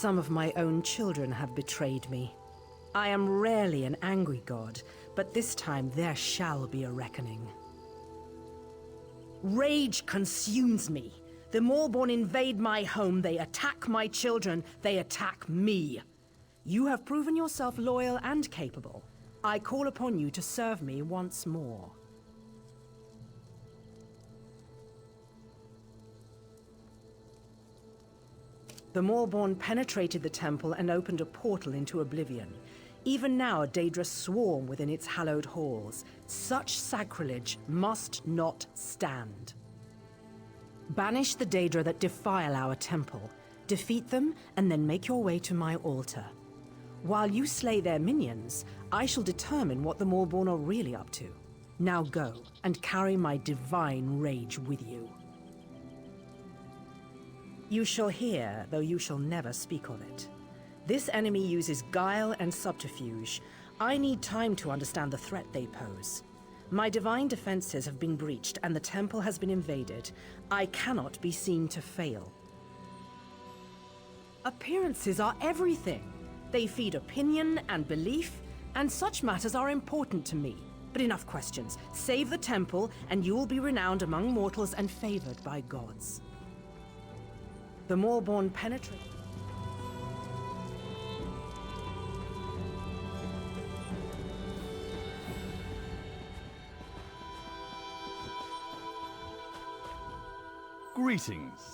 Some of my own children have betrayed me. I am rarely an angry god, but this time there shall be a reckoning. Rage consumes me. The Moorborn invade my home, they attack my children, they attack me. You have proven yourself loyal and capable. I call upon you to serve me once more. The Moorborn penetrated the temple and opened a portal into oblivion. Even now, Daedra swarm within its hallowed halls. Such sacrilege must not stand. Banish the Daedra that defile our temple. Defeat them, and then make your way to my altar. While you slay their minions, I shall determine what the Moorborn are really up to. Now go, and carry my divine rage with you. You shall hear, though you shall never speak of it. This enemy uses guile and subterfuge. I need time to understand the threat they pose. My divine defenses have been breached and the temple has been invaded. I cannot be seen to fail. Appearances are everything. They feed opinion and belief, and such matters are important to me. But enough questions. Save the temple, and you will be renowned among mortals and favored by gods. The Moorborn penetrate. greetings.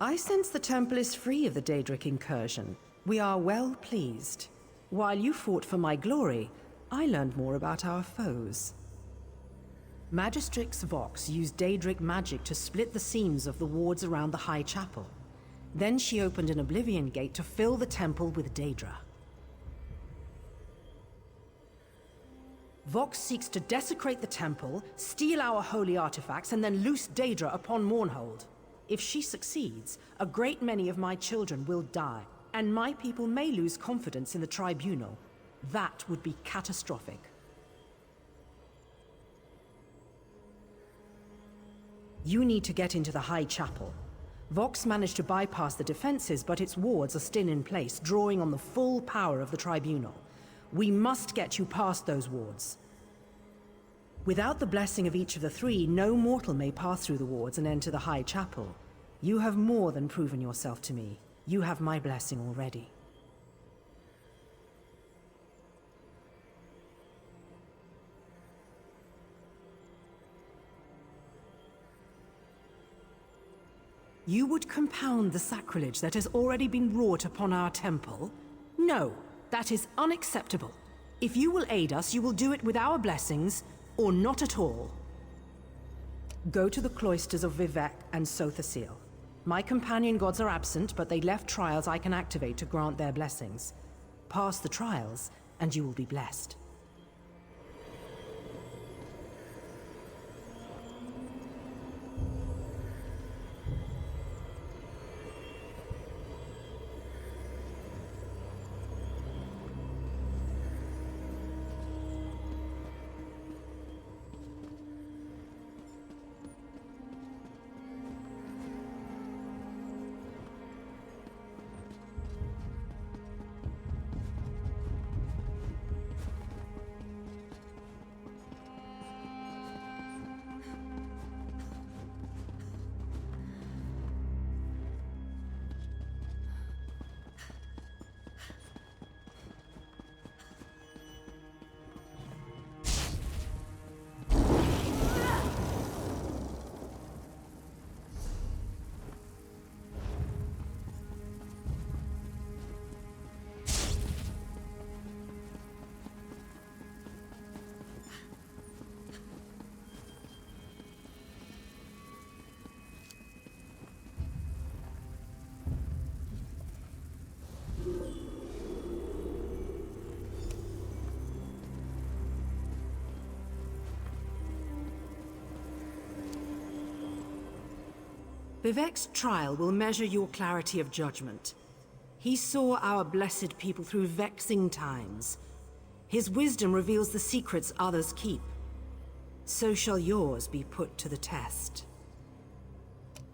I sense the temple is free of the Daedric incursion. We are well pleased. While you fought for my glory, I learned more about our foes. Magistrix Vox used Daedric magic to split the seams of the wards around the High Chapel. Then she opened an Oblivion Gate to fill the temple with Daedra. Vox seeks to desecrate the temple, steal our holy artifacts, and then loose Daedra upon Mournhold. If she succeeds, a great many of my children will die, and my people may lose confidence in the tribunal. That would be catastrophic. You need to get into the High Chapel. Vox managed to bypass the defenses, but its wards are still in place, drawing on the full power of the tribunal. We must get you past those wards. Without the blessing of each of the three, no mortal may pass through the wards and enter the High Chapel. You have more than proven yourself to me. You have my blessing already. You would compound the sacrilege that has already been wrought upon our temple? No, that is unacceptable. If you will aid us, you will do it with our blessings, or not at all. Go to the cloisters of Vivec and Sothasil. My companion gods are absent, but they left trials I can activate to grant their blessings. Pass the trials, and you will be blessed. Vivec's trial will measure your clarity of judgment. He saw our blessed people through vexing times. His wisdom reveals the secrets others keep. So shall yours be put to the test.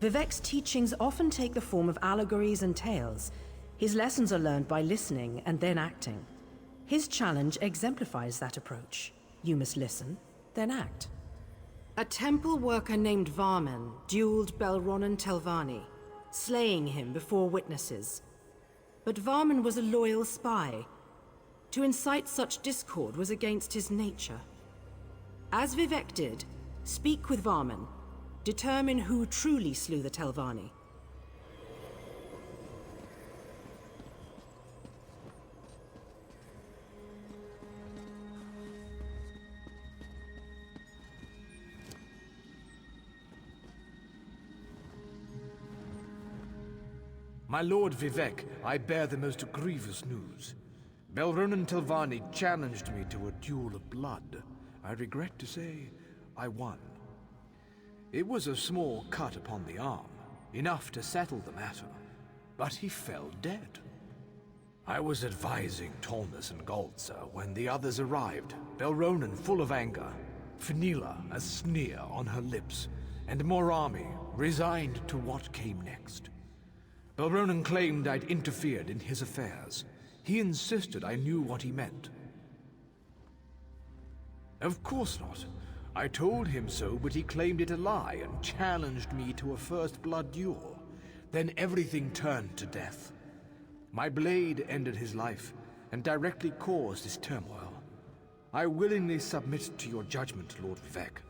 Vivec's teachings often take the form of allegories and tales. His lessons are learned by listening and then acting. His challenge exemplifies that approach. You must listen, then act. A temple worker named Varman dueled Belronan Telvanni, slaying him before witnesses. But Varman was a loyal spy. To incite such discord was against his nature. As Vivec did, speak with Varman. Determine who truly slew the Telvanni. My lord Vivec, I bear the most grievous news. Belronan Telvanni challenged me to a duel of blood. I regret to say, I won. It was a small cut upon the arm, enough to settle the matter, but he fell dead. I was advising Tolnus and Galtza when the others arrived, Belronan full of anger, Fenila a sneer on her lips, and Morami resigned to what came next. Belronan claimed I'd interfered in his affairs. He insisted I knew what he meant. Of course not. I told him so, but he claimed it a lie and challenged me to a first blood duel. Then everything turned to death. My blade ended his life and directly caused his turmoil. I willingly submit to your judgment, Lord Vivec.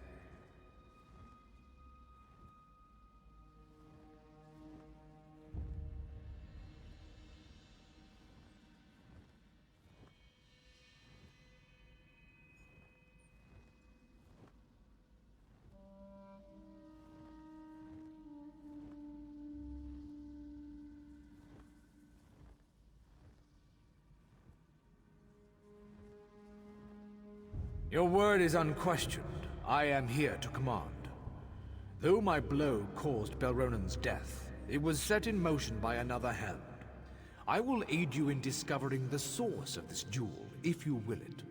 Your word is unquestioned. I am here to command. Though my blow caused Belronen's death, it was set in motion by another hand. I will aid you in discovering the source of this duel, if you will it.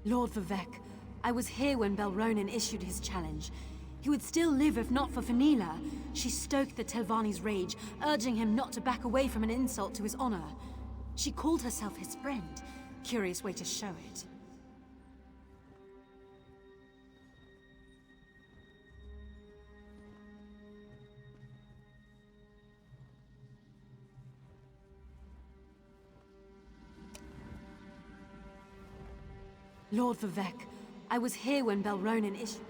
Lord Vivek, I was here when Belronen issued his challenge. He would still live if not for Fenila. She stoked the Telvanni's rage, urging him not to back away from an insult to his honor. She called herself his friend. Curious way to show it. Lord Vivek, I was here when Belronen issued...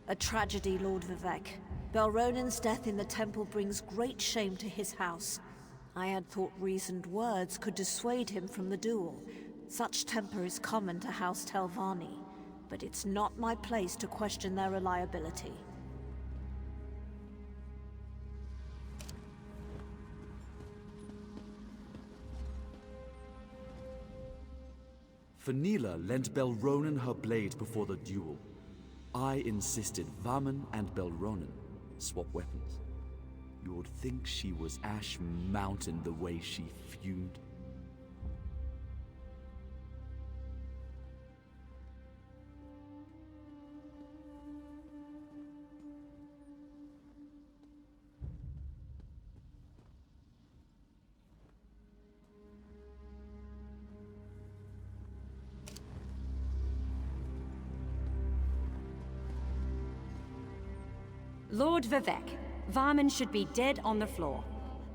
A tragedy, Lord Vivek. Belronen's death in the temple brings great shame to his house. I had thought reasoned words could dissuade him from the duel. Such temper is common to House Telvanni, but it's not my place to question their reliability. Fenila lent Belronen her blade before the duel. I insisted Vaman and Belronen swap weapons. You'd think she was Ash Mountain the way she fumed. Lord Vivek, Varman should be dead on the floor.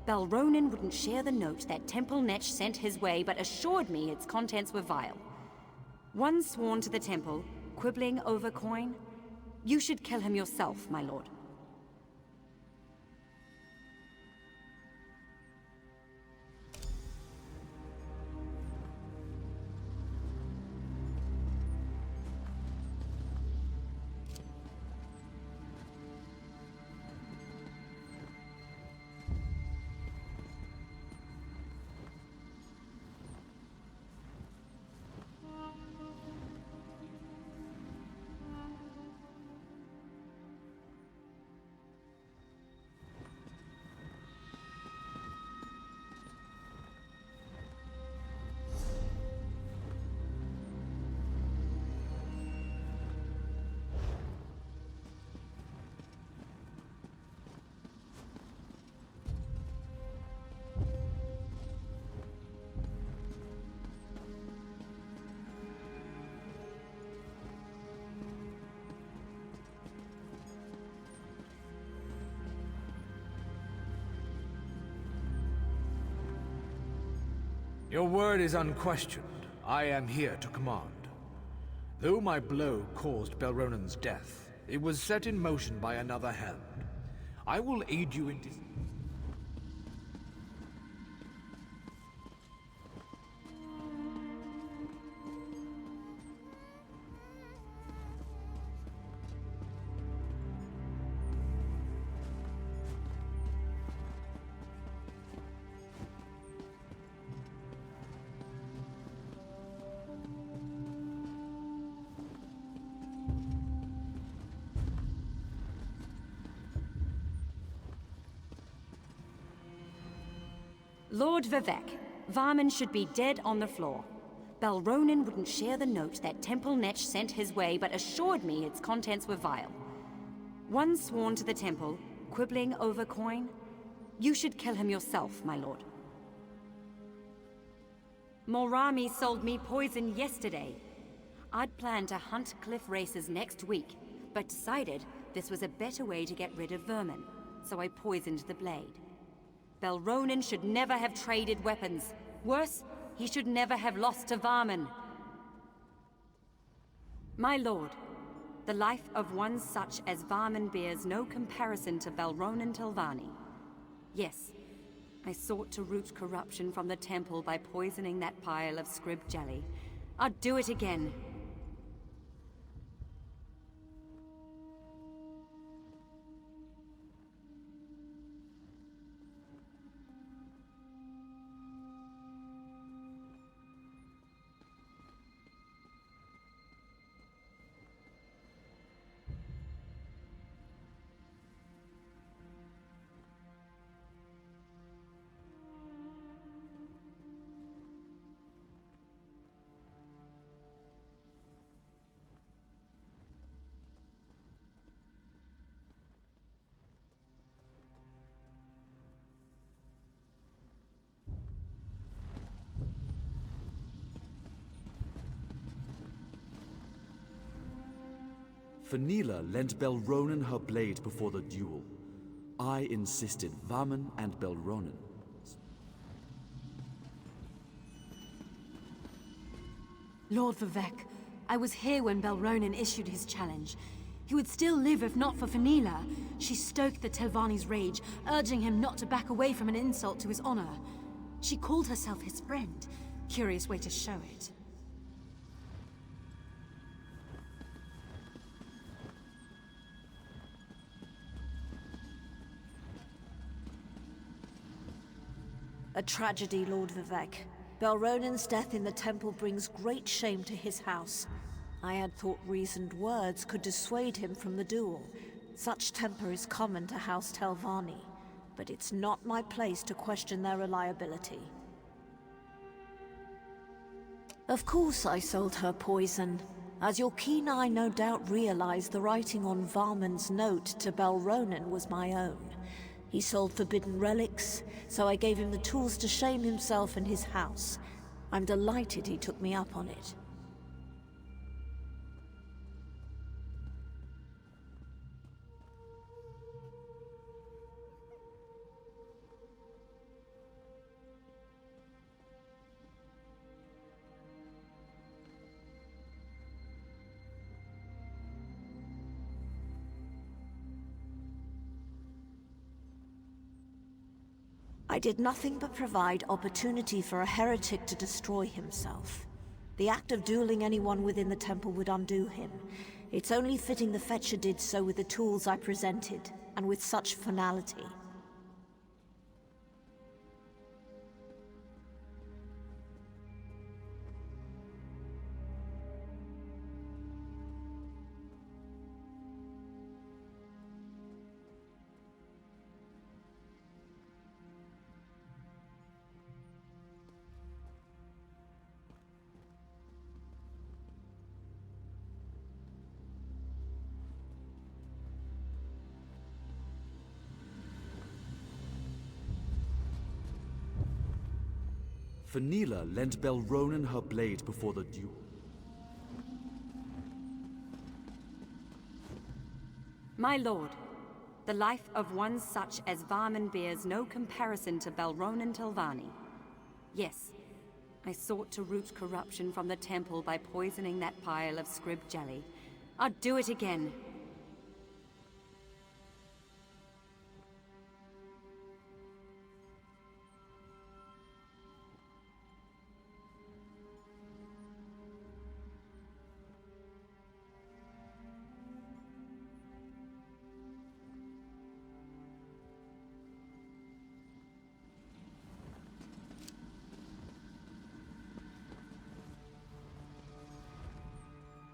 Belronen wouldn't share the note that Temple Netch sent his way, but assured me its contents were vile. One sworn to the temple, quibbling over coin. You should kill him yourself, my lord. Your word is unquestioned. I am here to command. Though my blow caused Belronen's death, it was set in motion by another hand. I will aid you in... Lord Vivek, Varman should be dead on the floor. Belronen wouldn't share the note that Temple Netch sent his way, but assured me its contents were vile. One sworn to the temple, quibbling over coin. You should kill him yourself, my lord. Morami sold me poison yesterday. I'd planned to hunt cliff racers next week, but decided this was a better way to get rid of vermin, so I poisoned the blade. Belronen should never have traded weapons. Worse, he should never have lost to Varman. My lord, the life of one such as Varman bears no comparison to Belronen Telvanni. Yes, I sought to root corruption from the temple by poisoning that pile of scrib jelly. I'd do it again. Fenila lent Belronen her blade before the duel. I insisted Varman and Belronen. Lord Vivek, I was here when Belronen issued his challenge. He would still live if not for Fenila. She stoked the Telvanni's rage, urging him not to back away from an insult to his honor. She called herself his friend. Curious way to show it. A tragedy, Lord Vivek. Belronen's death in the temple brings great shame to his house. I had thought reasoned words could dissuade him from the duel. Such temper is common to House Telvanni, but it's not my place to question their reliability. Of course I sold her poison. As your keen eye no doubt realized, the writing on Varman's note to Belronen was my own. He sold forbidden relics, so I gave him the tools to shame himself and his house. I'm delighted he took me up on it. I did nothing but provide opportunity for a heretic to destroy himself. The act of dueling anyone within the temple would undo him. It's only fitting the Fetcher did so with the tools I presented, and with such finality. Fenila lent Belronen her blade before the duel. My lord, the life of one such as Varman bears no comparison to Belronen Telvanni. Yes, I sought to root corruption from the temple by poisoning that pile of scrib jelly. I'd do it again.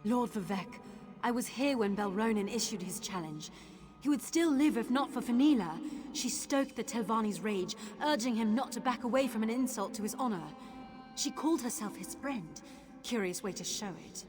Lord Vivek, I was here when Belronen issued his challenge. He would still live if not for Fenila. She stoked the Telvanni's rage, urging him not to back away from an insult to his honor. She called herself his friend. Curious way to show it.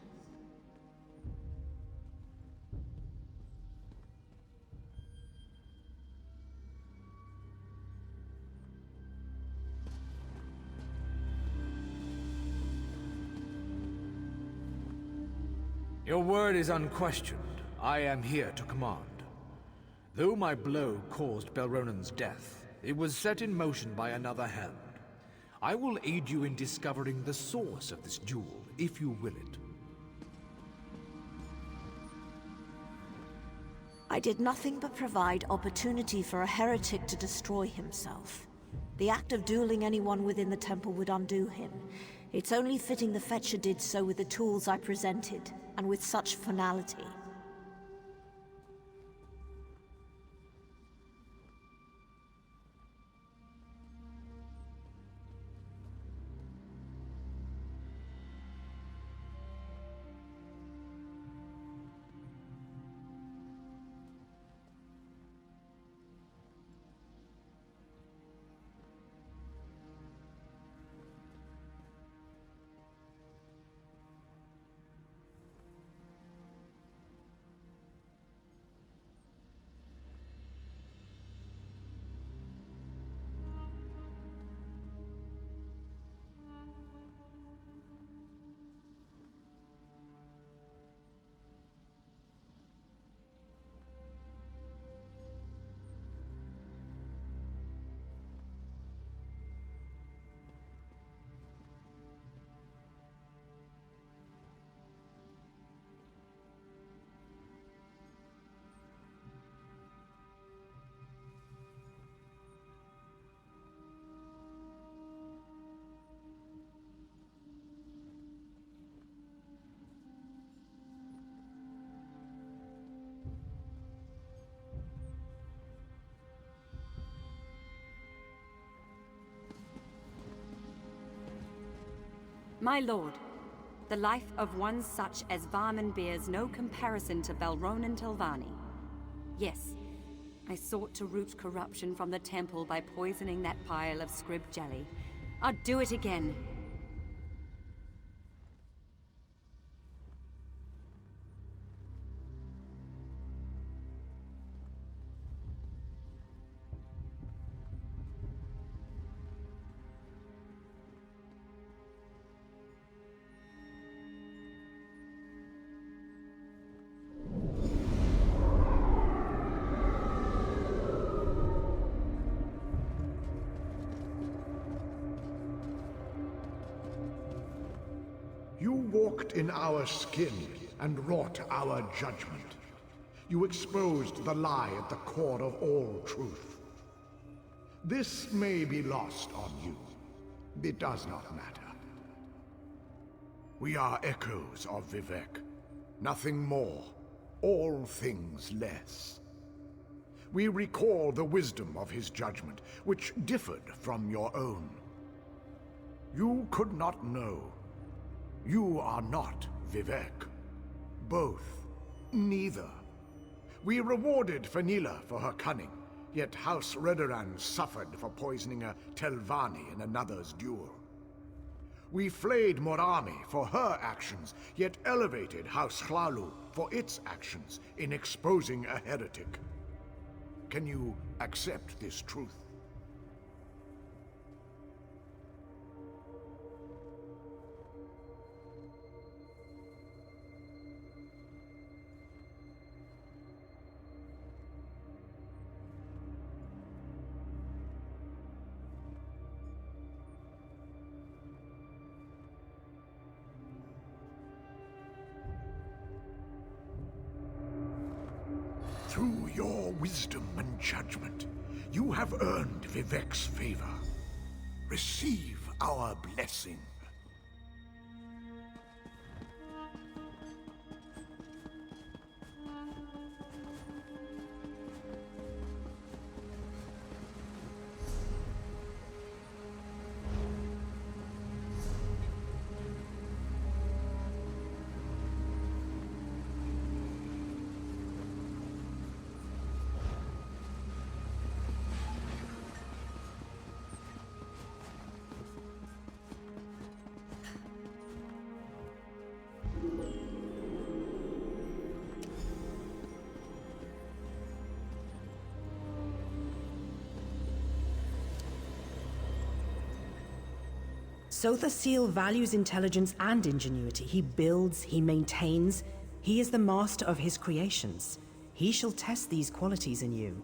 Your word is unquestioned. I am here to command. Though my blow caused Belronen's death, it was set in motion by another hand. I will aid you in discovering the source of this duel, if you will it. I did nothing but provide opportunity for a heretic to destroy himself. The act of dueling anyone within the temple would undo him. It's only fitting the Fetcher did so with the tools I presented, and with such finality. My lord, the life of one such as Varman bears no comparison to Belronen Telvanni. Yes, I sought to root corruption from the temple by poisoning that pile of scrib jelly. I'd do it again. You walked in our skin and wrought our judgment. You exposed the lie at the core of all truth. This may be lost on you. It does not matter. We are echoes of Vivek. Nothing more, all things less. We recall the wisdom of his judgment, which differed from your own. You could not know. You are not Vivek. Both. Neither. We rewarded Fenila for her cunning, yet House Redoran suffered for poisoning a Telvanni in another's duel. We flayed Morami for her actions, yet elevated House Hlalu for its actions in exposing a heretic. Can you accept this truth? Through your wisdom and judgment, you have earned Vivek's favor. Receive our blessing. Sotha values intelligence and ingenuity. He builds, he maintains. He is the master of his creations. He shall test these qualities in you.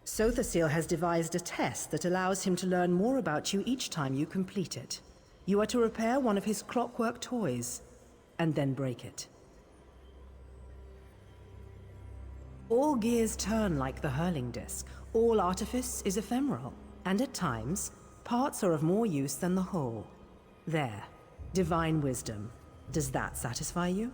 Sotha has devised a test that allows him to learn more about you each time you complete it. You are to repair one of his clockwork toys, and then break it. All gears turn like the hurling disc. All artifice is ephemeral, and at times, parts are of more use than the whole. There. Divine wisdom. Does that satisfy you?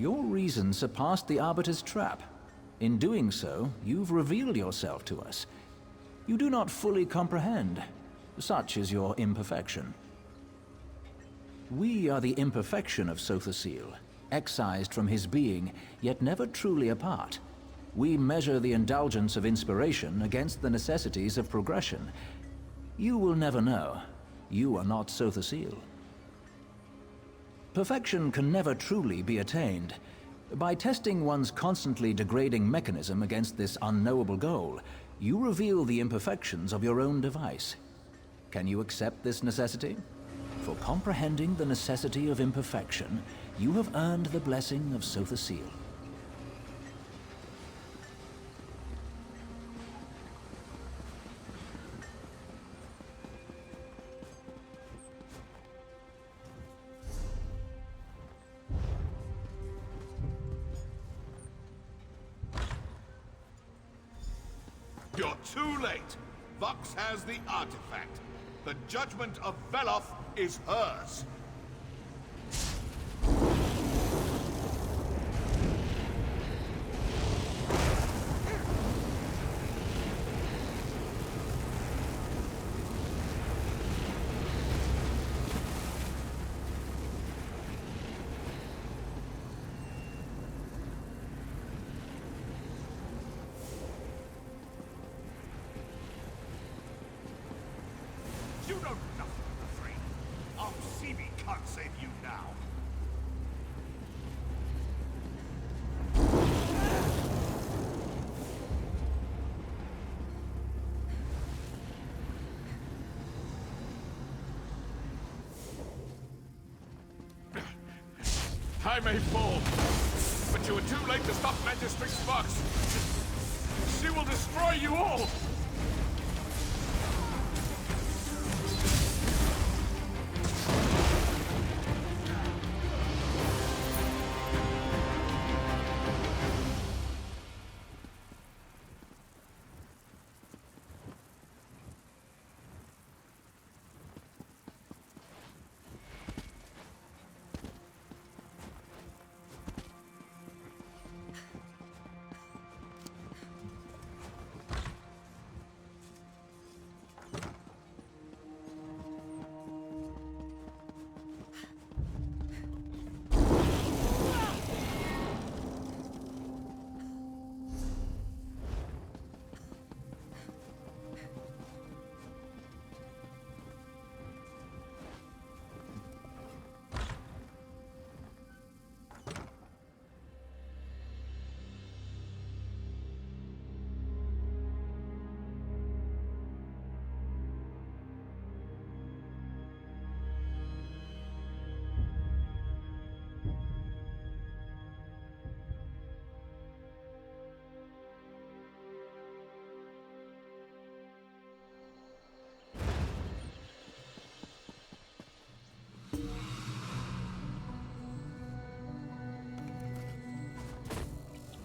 Your reason surpassed the Arbiter's trap. In doing so, you've revealed yourself to us. You do not fully comprehend. Such is your imperfection. We are the imperfection of Sothosil, excised from his being, yet never truly apart. We measure the indulgence of inspiration against the necessities of progression. You will never know. You are not Sothosil. Perfection can never truly be attained. By testing one's constantly degrading mechanism against this unknowable goal, you reveal the imperfections of your own device. Can you accept this necessity? For comprehending the necessity of imperfection, you have earned the blessing of Sothosil. You're too late. Vox has the artifact. The judgment of Veloth is hers. You know nothing, I'm afraid. Arcini can't save you now. I may fall, but you are too late to stop Magistrix Vox. She will destroy you all!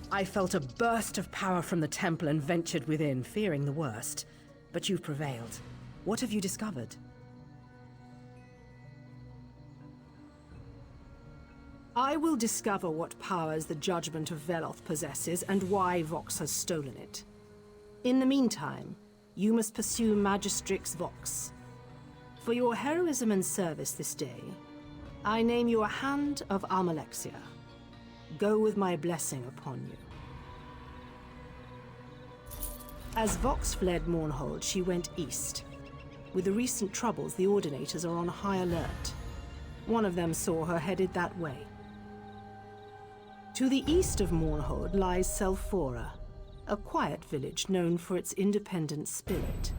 I felt a burst of power from the temple and ventured within, fearing the worst. But you've prevailed. What have you discovered? I will discover what powers the judgment of Veloth possesses and why Vox has stolen it. In the meantime, you must pursue Magistrix Vox. For your heroism and service this day, I name you a Hand of Almalexia. Go with my blessing upon you. As Vox fled Mournhold, she went east. With the recent troubles, the Ordinators are on high alert. One of them saw her headed that way. To the east of Mournhold lies Selphora, a quiet village known for its independent spirit.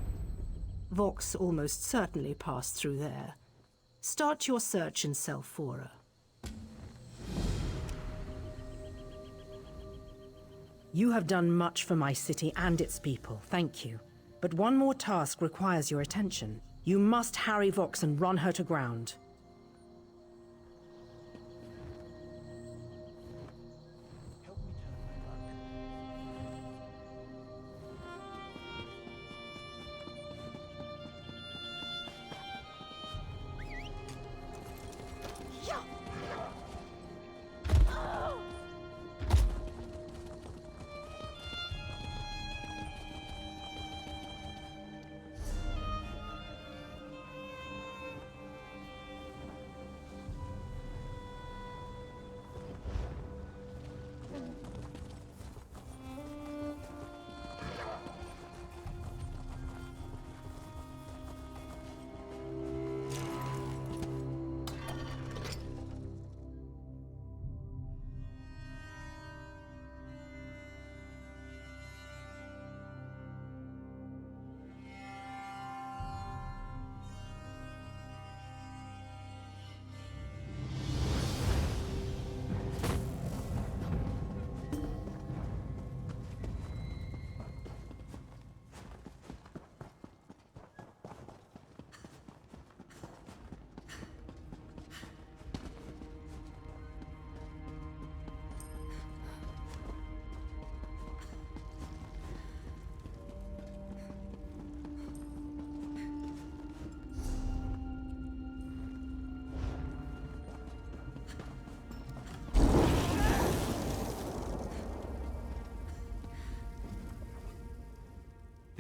Vox almost certainly passed through there. Start your search in Selphora. You have done much for my city and its people, thank you. But one more task requires your attention. You must harry Vox and run her to ground.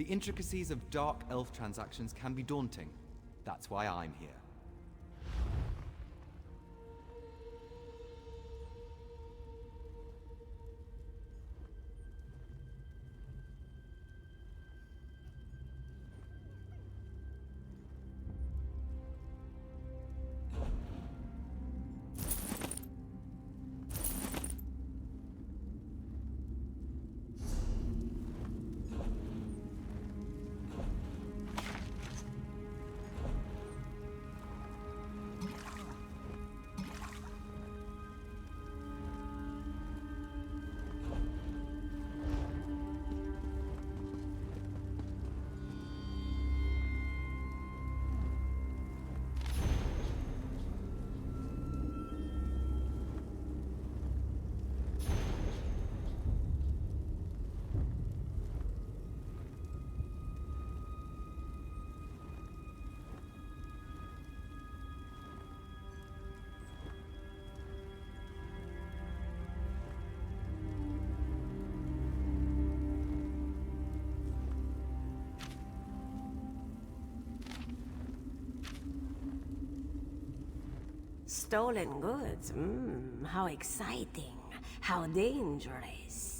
intricacies of dark elf transactions can be daunting. That's why I'm here. Stolen goods? How exciting. How dangerous.